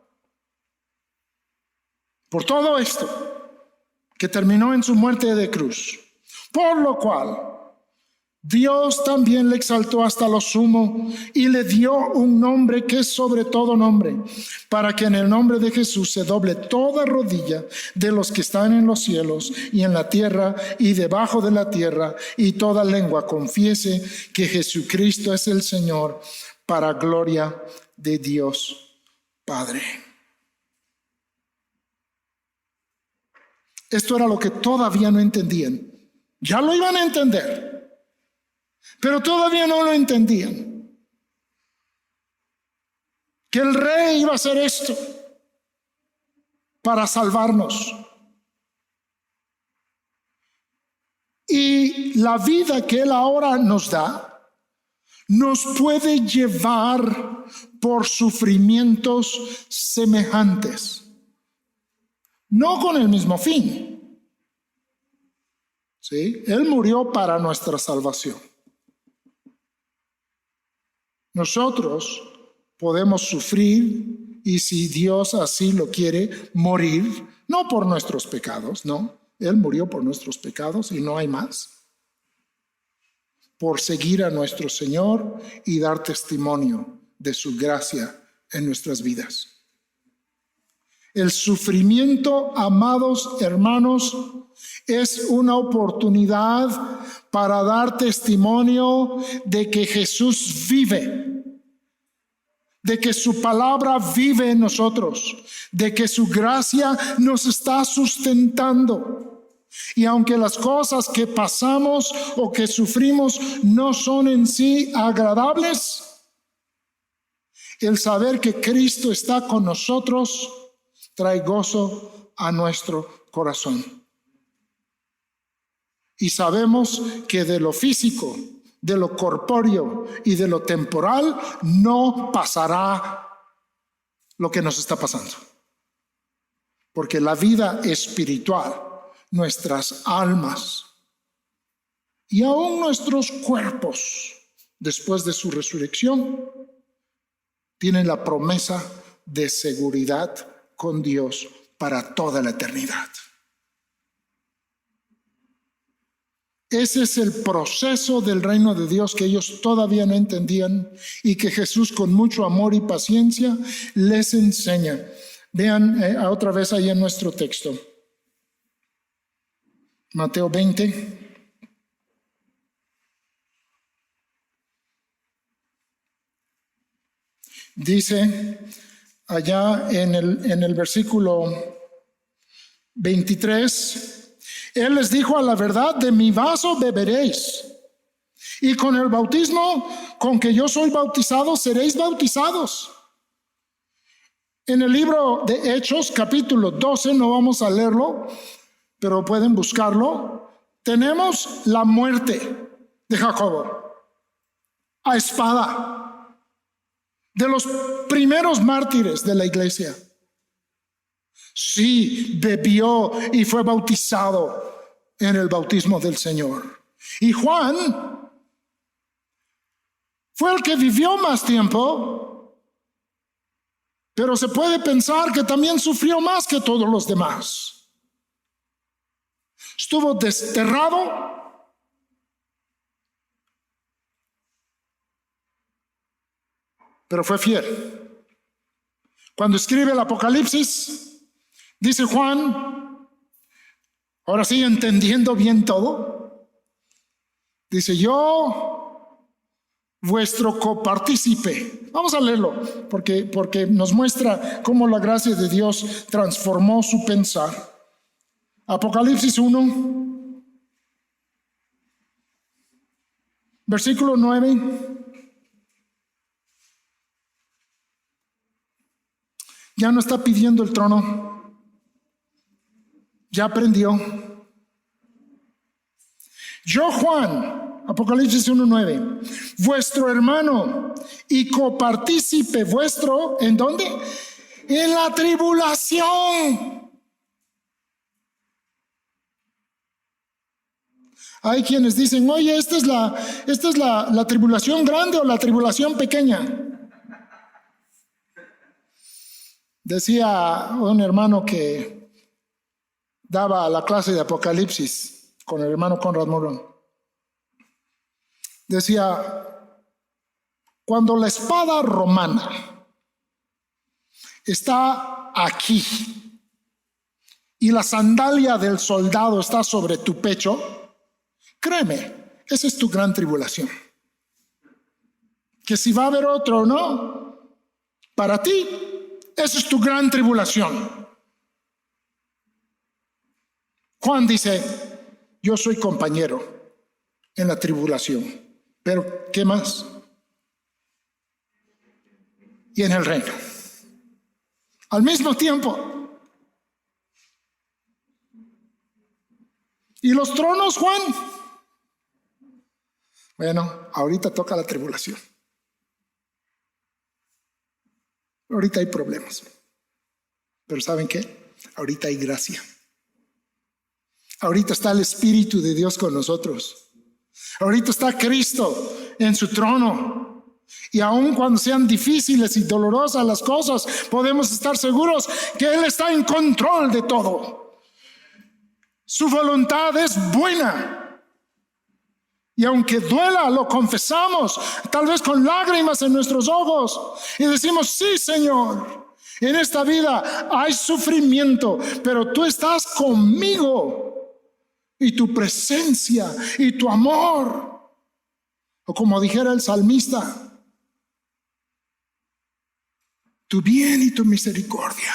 por todo esto que terminó en su muerte de cruz, por lo cual Dios también le exaltó hasta lo sumo y le dio un nombre que es sobre todo nombre, para que en el nombre de Jesús se doble toda rodilla de los que están en los cielos y en la tierra y debajo de la tierra, y toda lengua confiese que Jesucristo es el Señor, para gloria de Dios Padre. Esto era lo que todavía no entendían. Ya lo iban a entender, pero todavía no lo entendían. Que el rey iba a hacer esto para salvarnos. Y la vida que él ahora nos da, nos puede llevar por sufrimientos semejantes. No con el mismo fin. ¿Sí? Él murió para nuestra salvación. Nosotros podemos sufrir y, si Dios así lo quiere, morir, no por nuestros pecados, no. Él murió por nuestros pecados y no hay más. Por seguir a nuestro Señor y dar testimonio de su gracia en nuestras vidas. El sufrimiento, amados hermanos, es una oportunidad para dar testimonio de que Jesús vive, de que su palabra vive en nosotros, de que su gracia nos está sustentando. Y aunque las cosas que pasamos o que sufrimos no son en sí agradables, el saber que Cristo está con nosotros trae gozo a nuestro corazón. Y sabemos que de lo físico, de lo corpóreo y de lo temporal no pasará lo que nos está pasando. Porque la vida espiritual, nuestras almas y aún nuestros cuerpos, después de su resurrección, tienen la promesa de seguridad con Dios para toda la eternidad. Ese es el proceso del reino de Dios que ellos todavía no entendían y que Jesús, con mucho amor y paciencia, les enseña. Vean otra vez ahí en nuestro texto. Mateo 20. Dice allá en el versículo 23, Él les dijo: a la verdad, de mi vaso beberéis, y con el bautismo con que yo soy bautizado seréis bautizados. En el libro de Hechos, capítulo 12, no vamos a leerlo, pero pueden buscarlo, tenemos la muerte de Jacobo a espada, de los primeros mártires de la iglesia. Sí, bebió y fue bautizado en el bautismo del Señor. Y Juan fue el que vivió más tiempo, pero se puede pensar que también sufrió más que todos los demás. Estuvo desterrado, pero fue fiel. Cuando escribe el Apocalipsis, dice Juan, ahora sí entendiendo bien todo, dice: yo, vuestro copartícipe. Vamos a leerlo porque nos muestra cómo la gracia de Dios transformó su pensar. Apocalipsis 1, versículo 9. Ya no está pidiendo el trono, ya aprendió. Yo, Juan, Apocalipsis 1:9, vuestro hermano y copartícipe vuestro, ¿en dónde? En la tribulación. Hay quienes dicen: oye, esta es la tribulación grande o la tribulación pequeña. Decía un hermano que daba la clase de Apocalipsis con el hermano Conrad Morón. Decía, cuando la espada romana está aquí y la sandalia del soldado está sobre tu pecho, créeme, esa es tu gran tribulación. Que si va a haber otro o no, para ti, esa es tu gran tribulación. Juan dice, yo soy compañero en la tribulación, pero ¿qué más? Y en el reino. Al mismo tiempo. ¿Y los tronos, Juan? Bueno, ahorita toca la tribulación. Ahorita hay problemas. Pero ¿saben qué? Ahorita hay gracia. Ahorita está el Espíritu de Dios con nosotros. Ahorita está Cristo en su trono. Y aun cuando sean difíciles y dolorosas las cosas, podemos estar seguros que Él está en control de todo. Su voluntad es buena. Y aunque duela, lo confesamos, tal vez con lágrimas en nuestros ojos. Y decimos, sí, Señor, en esta vida hay sufrimiento, pero tú estás conmigo. Y tu presencia y tu amor. O como dijera el salmista, tu bien y tu misericordia.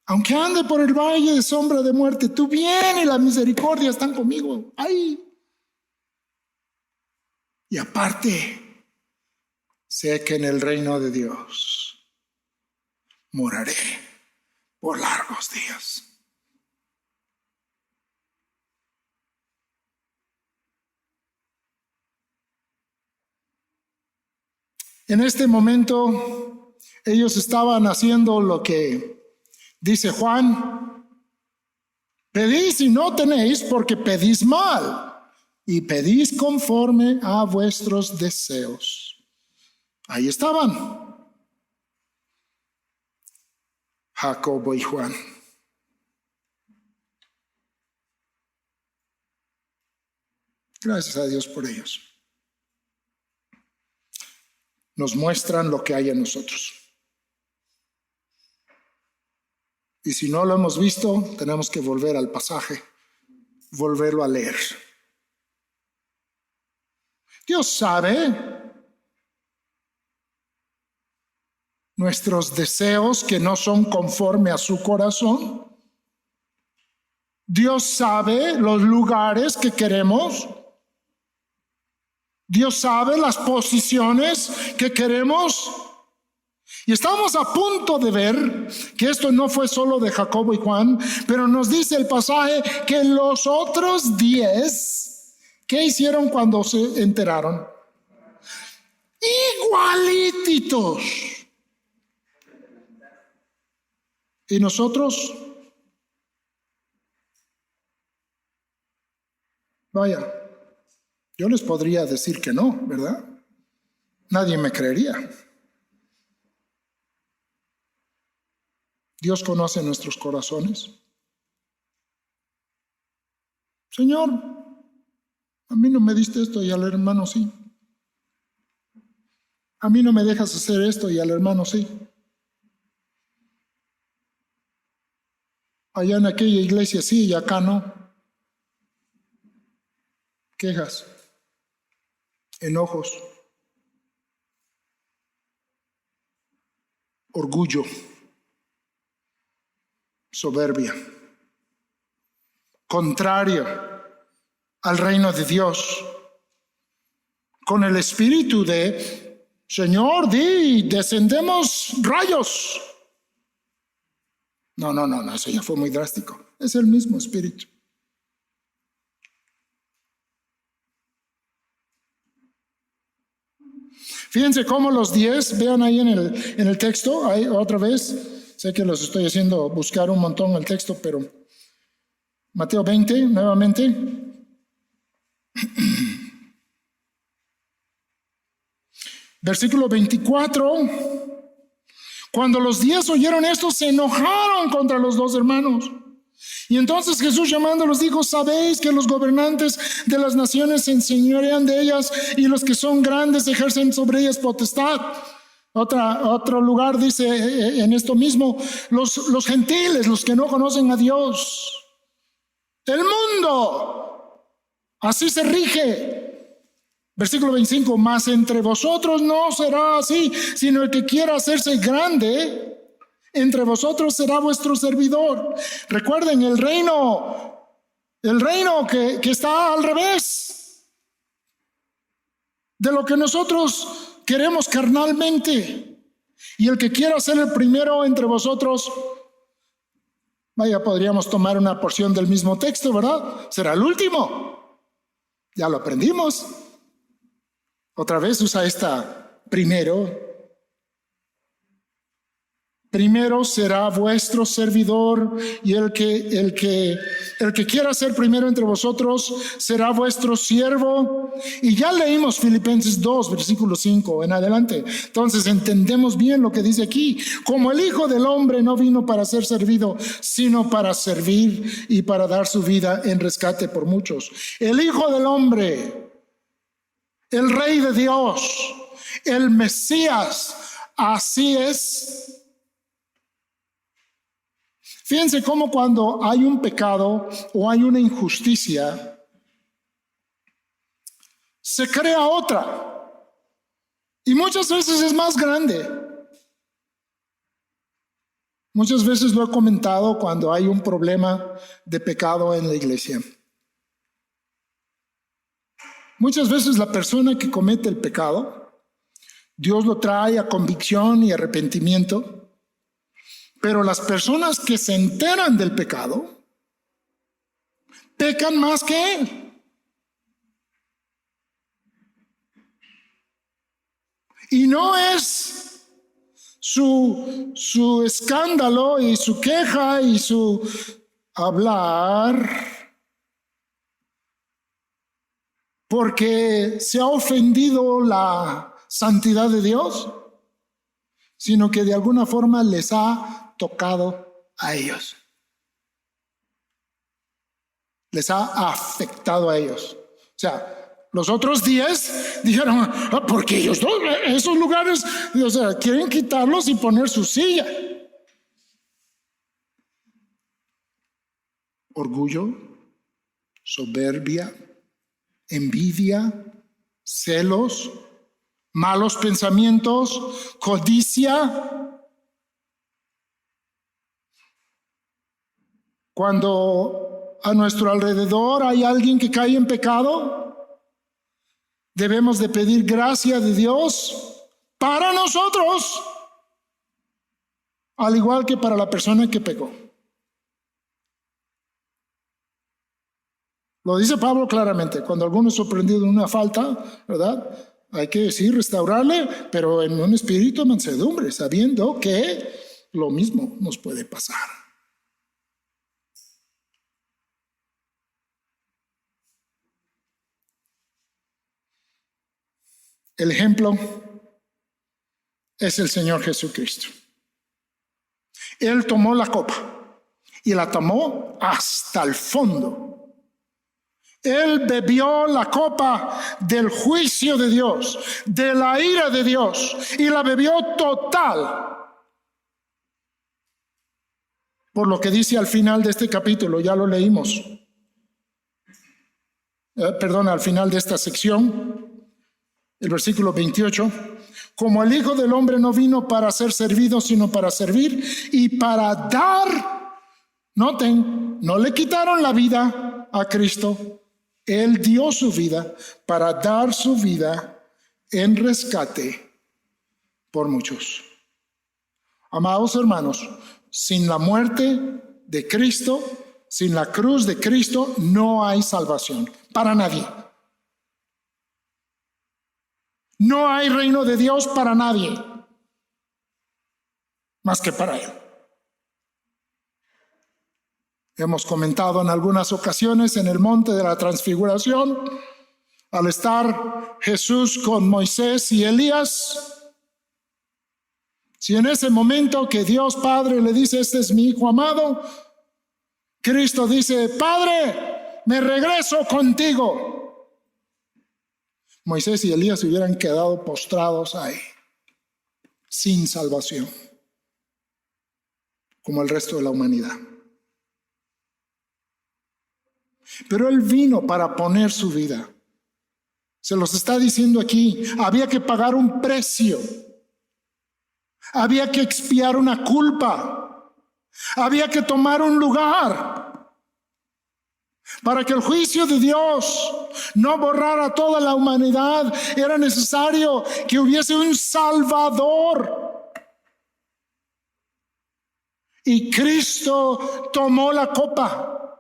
Aunque ande por el valle de sombra de muerte, tu bien y la misericordia están conmigo. ¡Ay! Y aparte, sé que en el reino de Dios moraré por largos días. En este momento, ellos estaban haciendo lo que dice Juan, pedís y no tenéis porque pedís mal y pedís conforme a vuestros deseos. Ahí estaban Jacobo y Juan. Gracias a Dios por ellos. Nos muestran lo que hay en nosotros. Y si no lo hemos visto, tenemos que volver al pasaje, volverlo a leer. Dios sabe nuestros deseos que no son conforme a su corazón. Dios sabe los lugares que queremos. Dios sabe las posiciones que queremos. Y estamos a punto de ver que esto no fue solo de Jacobo y Juan, pero nos dice el pasaje que los otros 10, ¿qué hicieron cuando se enteraron? Igualititos. ¿Y nosotros? Vaya, yo les podría decir que no, ¿verdad? Nadie me creería. Dios conoce nuestros corazones. Señor, a mí no me diste esto y al hermano sí. A mí no me dejas hacer esto y al hermano sí. Allá en aquella iglesia sí y acá no. Quejas, enojos, orgullo, soberbia, contrario al reino de Dios, con el espíritu de Señor, di, descendemos rayos. No, eso ya fue muy drástico. Es el mismo espíritu. Fíjense cómo los 10, vean ahí en el texto, ahí otra vez, sé que los estoy haciendo buscar un montón el texto, pero Mateo 20, nuevamente. Versículo 24. Cuando los 10 oyeron esto, se enojaron contra los 2 hermanos. Y entonces Jesús llamándolos dijo: sabéis que los gobernantes de las naciones se enseñorean de ellas, y los que son grandes ejercen sobre ellas potestad. Otro lugar dice en esto mismo: los gentiles, los que no conocen a Dios. El mundo así se rige. Versículo 25: mas entre vosotros no será así, sino el que quiera hacerse grande entre vosotros será vuestro servidor. Recuerden, el reino que está al revés de lo que nosotros queremos carnalmente. Y el que quiera ser el primero entre vosotros, vaya, podríamos tomar una porción del mismo texto, ¿verdad? Será el último. Ya lo aprendimos. Otra vez usa esta primero. Primero será vuestro servidor, y el que quiera ser primero entre vosotros será vuestro siervo. Y ya leímos Filipenses 2, versículo 5 en adelante. Entonces entendemos bien lo que dice aquí. Como el Hijo del Hombre no vino para ser servido, sino para servir y para dar su vida en rescate por muchos. El Hijo del Hombre, el Rey de Dios, el Mesías, así es. Fíjense cómo cuando hay un pecado o hay una injusticia, se crea otra. Y muchas veces es más grande. Muchas veces lo he comentado cuando hay un problema de pecado en la iglesia. Muchas veces la persona que comete el pecado, Dios lo trae a convicción y arrepentimiento. Pero las personas que se enteran del pecado pecan más que él. Y no es su escándalo y su queja y su hablar porque se ha ofendido la santidad de Dios, sino que de alguna forma les ha tocado a ellos. Les ha afectado a ellos. O sea, los otros 10 dijeron: porque ellos dos, esos lugares, o sea, quieren quitarlos y poner su silla. Orgullo, soberbia, envidia, celos, malos pensamientos, codicia. Cuando a nuestro alrededor hay alguien que cae en pecado, debemos de pedir gracia de Dios para nosotros, al igual que para la persona que pecó. Lo dice Pablo claramente: cuando alguno es sorprendido en una falta, ¿verdad?, hay que decir, restaurarle, pero en un espíritu de mansedumbre, sabiendo que lo mismo nos puede pasar. El ejemplo es el Señor Jesucristo. Él tomó la copa y la tomó hasta el fondo. Él bebió la copa del juicio de Dios, de la ira de Dios, y la bebió total. Por lo que dice al final de este capítulo, ya lo leímos. Al final de esta sección. El versículo 28, como el Hijo del Hombre no vino para ser servido, sino para servir y para dar. Noten, no le quitaron la vida a Cristo. Él dio su vida para dar su vida en rescate por muchos. Amados hermanos, sin la muerte de Cristo, sin la cruz de Cristo, no hay salvación para nadie. No hay reino de Dios para nadie, más que para Él. Hemos comentado en algunas ocasiones en el monte de la transfiguración, al estar Jesús con Moisés y Elías, Si en ese momento que Dios Padre le dice, este es mi Hijo amado, Cristo dice, Padre, me regreso contigo. Moisés y Elías se hubieran quedado postrados ahí, sin salvación, como el resto de la humanidad. Pero Él vino para poner su vida. Se los está diciendo aquí, había que pagar un precio. Había que expiar una culpa. Había que tomar un lugar. Para que el juicio de Dios no borrara toda la humanidad, era necesario que hubiese un Salvador. Y Cristo tomó la copa.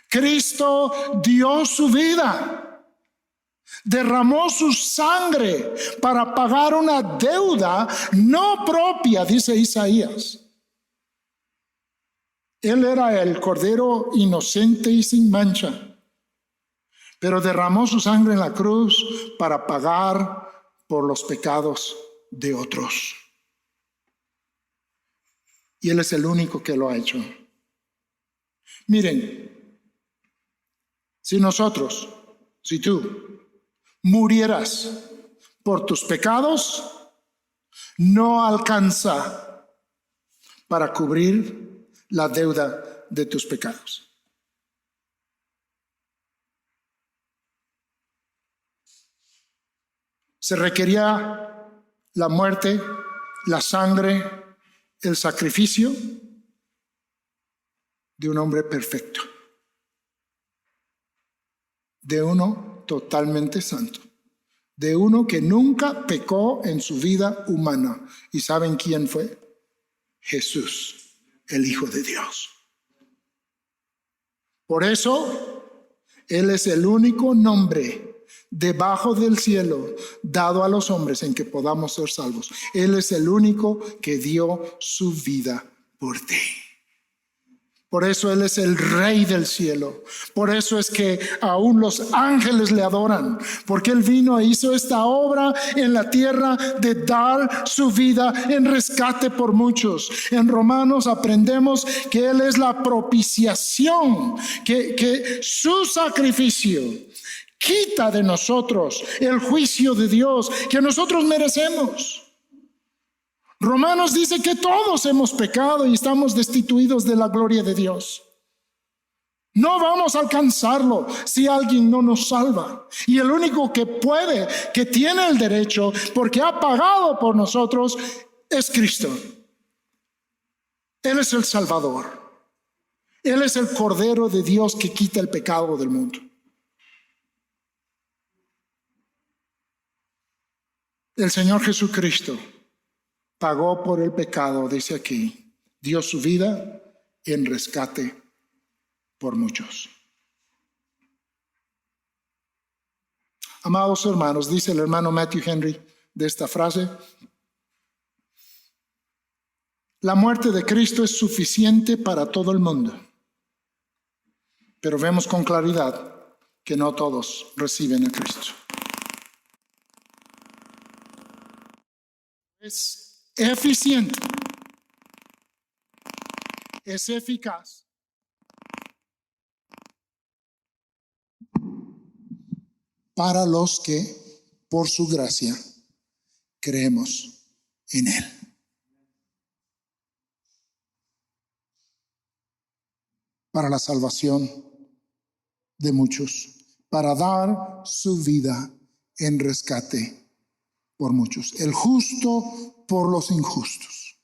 Cristo dio su vida. Derramó su sangre para pagar una deuda no propia, dice Isaías. Él era el Cordero inocente y sin mancha, pero derramó su sangre en la cruz para pagar por los pecados de otros. Y Él es el único que lo ha hecho. Miren, si tú murieras por tus pecados, no alcanza para cubrir la deuda de tus pecados. Se requería la muerte, la sangre, el sacrificio de un hombre perfecto, de uno totalmente santo, de uno que nunca pecó en su vida humana. ¿Y saben quién fue? Jesús, el Hijo de Dios. Por eso, Él es el único nombre debajo del cielo dado a los hombres en que podamos ser salvos. Él es el único que dio su vida por ti. Por eso Él es el Rey del cielo. Por eso es que aún los ángeles le adoran. Porque Él vino e hizo esta obra en la tierra de dar su vida en rescate por muchos. En Romanos aprendemos que Él es la propiciación, que su sacrificio quita de nosotros el juicio de Dios que nosotros merecemos. Romanos dice que todos hemos pecado y estamos destituidos de la gloria de Dios. No vamos a alcanzarlo si alguien no nos salva. Y el único que puede, que tiene el derecho, porque ha pagado por nosotros, es Cristo. Él es el Salvador. Él es el Cordero de Dios que quita el pecado del mundo. El Señor Jesucristo pagó por el pecado, dice aquí, dio su vida en rescate por muchos. Amados hermanos, dice el hermano Matthew Henry de esta frase: la muerte de Cristo es suficiente para todo el mundo, pero vemos con claridad que no todos reciben a Cristo. Es eficiente, es eficaz para los que por su gracia creemos en Él. Para la salvación de muchos, para dar su vida en rescate por muchos, el justo por los injustos.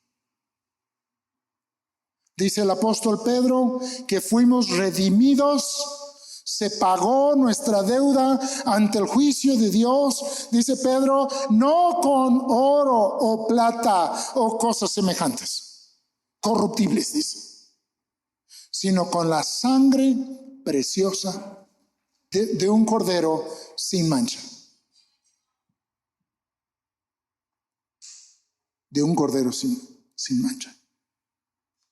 Dice el apóstol Pedro que fuimos redimidos, se pagó nuestra deuda ante el juicio de Dios, dice Pedro, no con oro o plata o cosas semejantes, corruptibles, dice, sino con la sangre preciosa de un cordero sin mancha. De un cordero sin mancha.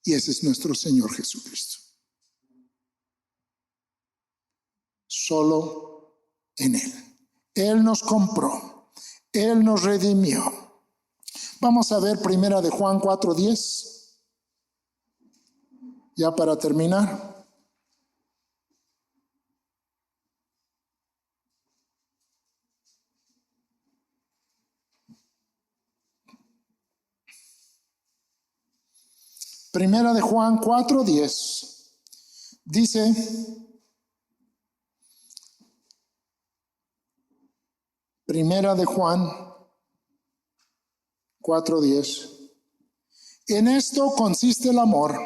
Y ese es nuestro Señor Jesucristo. Solo en Él. Él nos compró. Él nos redimió Vamos a ver primera de Juan 4:10, ya para terminar. Primera de Juan 4:10 dice: Primera de Juan 4:10, en esto consiste el amor,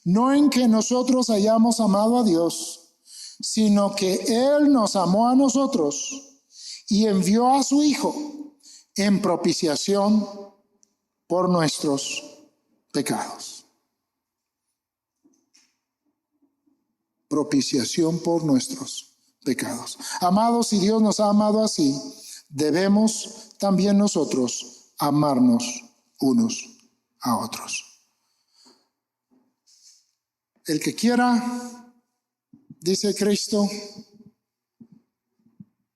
no en que nosotros hayamos amado a Dios, sino que Él nos amó a nosotros y envió a su Hijo en propiciación por nuestros pecados. Propiciación por nuestros pecados. Amados, si Dios nos ha amado así, debemos también nosotros amarnos unos a otros. El que quiera, dice Cristo,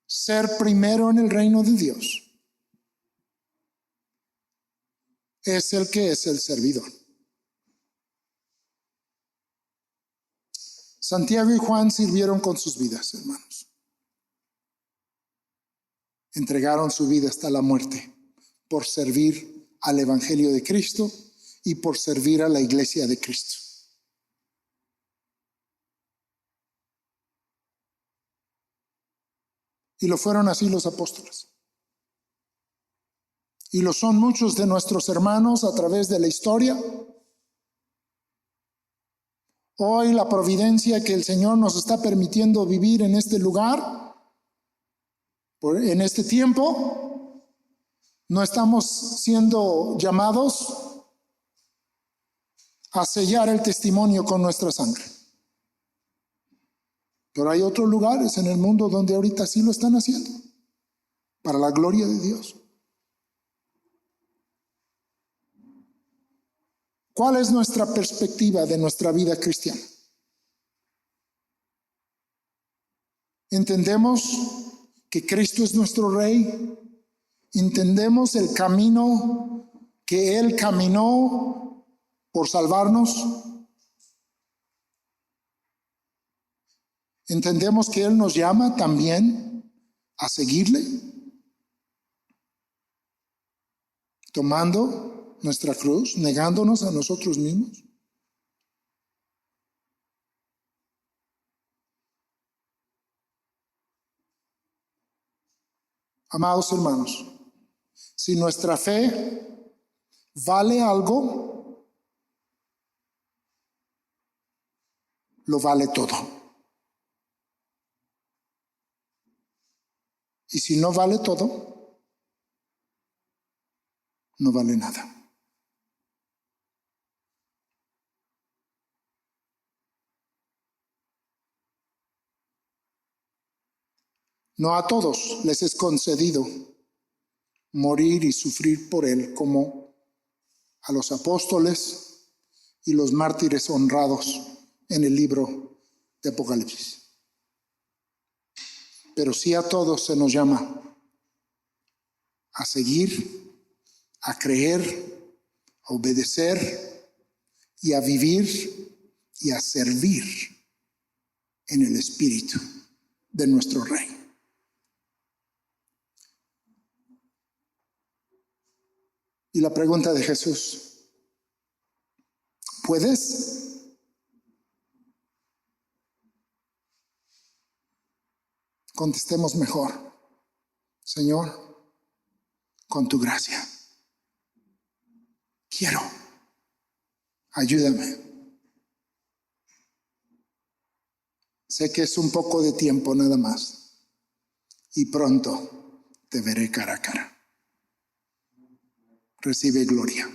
ser primero en el reino de Dios, es el que es el servidor. Santiago y Juan sirvieron con sus vidas, hermanos. Entregaron su vida hasta la muerte por servir al Evangelio de Cristo y por servir a la iglesia de Cristo. Y lo fueron así los apóstoles. Y lo son muchos de nuestros hermanos a través de la historia. Hoy la providencia que el Señor nos está permitiendo vivir en este lugar, en este tiempo, no estamos siendo llamados a sellar el testimonio con nuestra sangre. Pero hay otros lugares en el mundo donde ahorita sí lo están haciendo, para la gloria de Dios. ¿Cuál es nuestra perspectiva de nuestra vida cristiana? ¿Entendemos que Cristo es nuestro Rey? ¿Entendemos el camino que Él caminó por salvarnos? ¿Entendemos que Él nos llama también a seguirle? Tomando nuestra cruz, negándonos a nosotros mismos. Amados hermanos, si nuestra fe vale algo, lo vale todo. Y si no vale todo, no vale nada. No a todos les es concedido morir y sufrir por Él, como a los apóstoles y los mártires honrados en el libro de Apocalipsis. Pero sí a todos se nos llama a seguir, a creer, a obedecer y a vivir y a servir en el Espíritu de nuestro Rey. Y la pregunta de Jesús: ¿puedes? Contestemos mejor: Señor, con tu gracia, quiero, ayúdame. Sé que es un poco de tiempo nada más y pronto te veré cara a cara. Recibe gloria.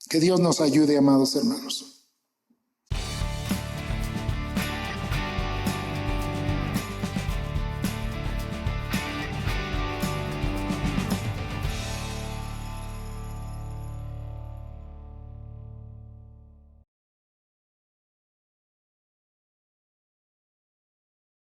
Que Dios nos ayude, amados hermanos.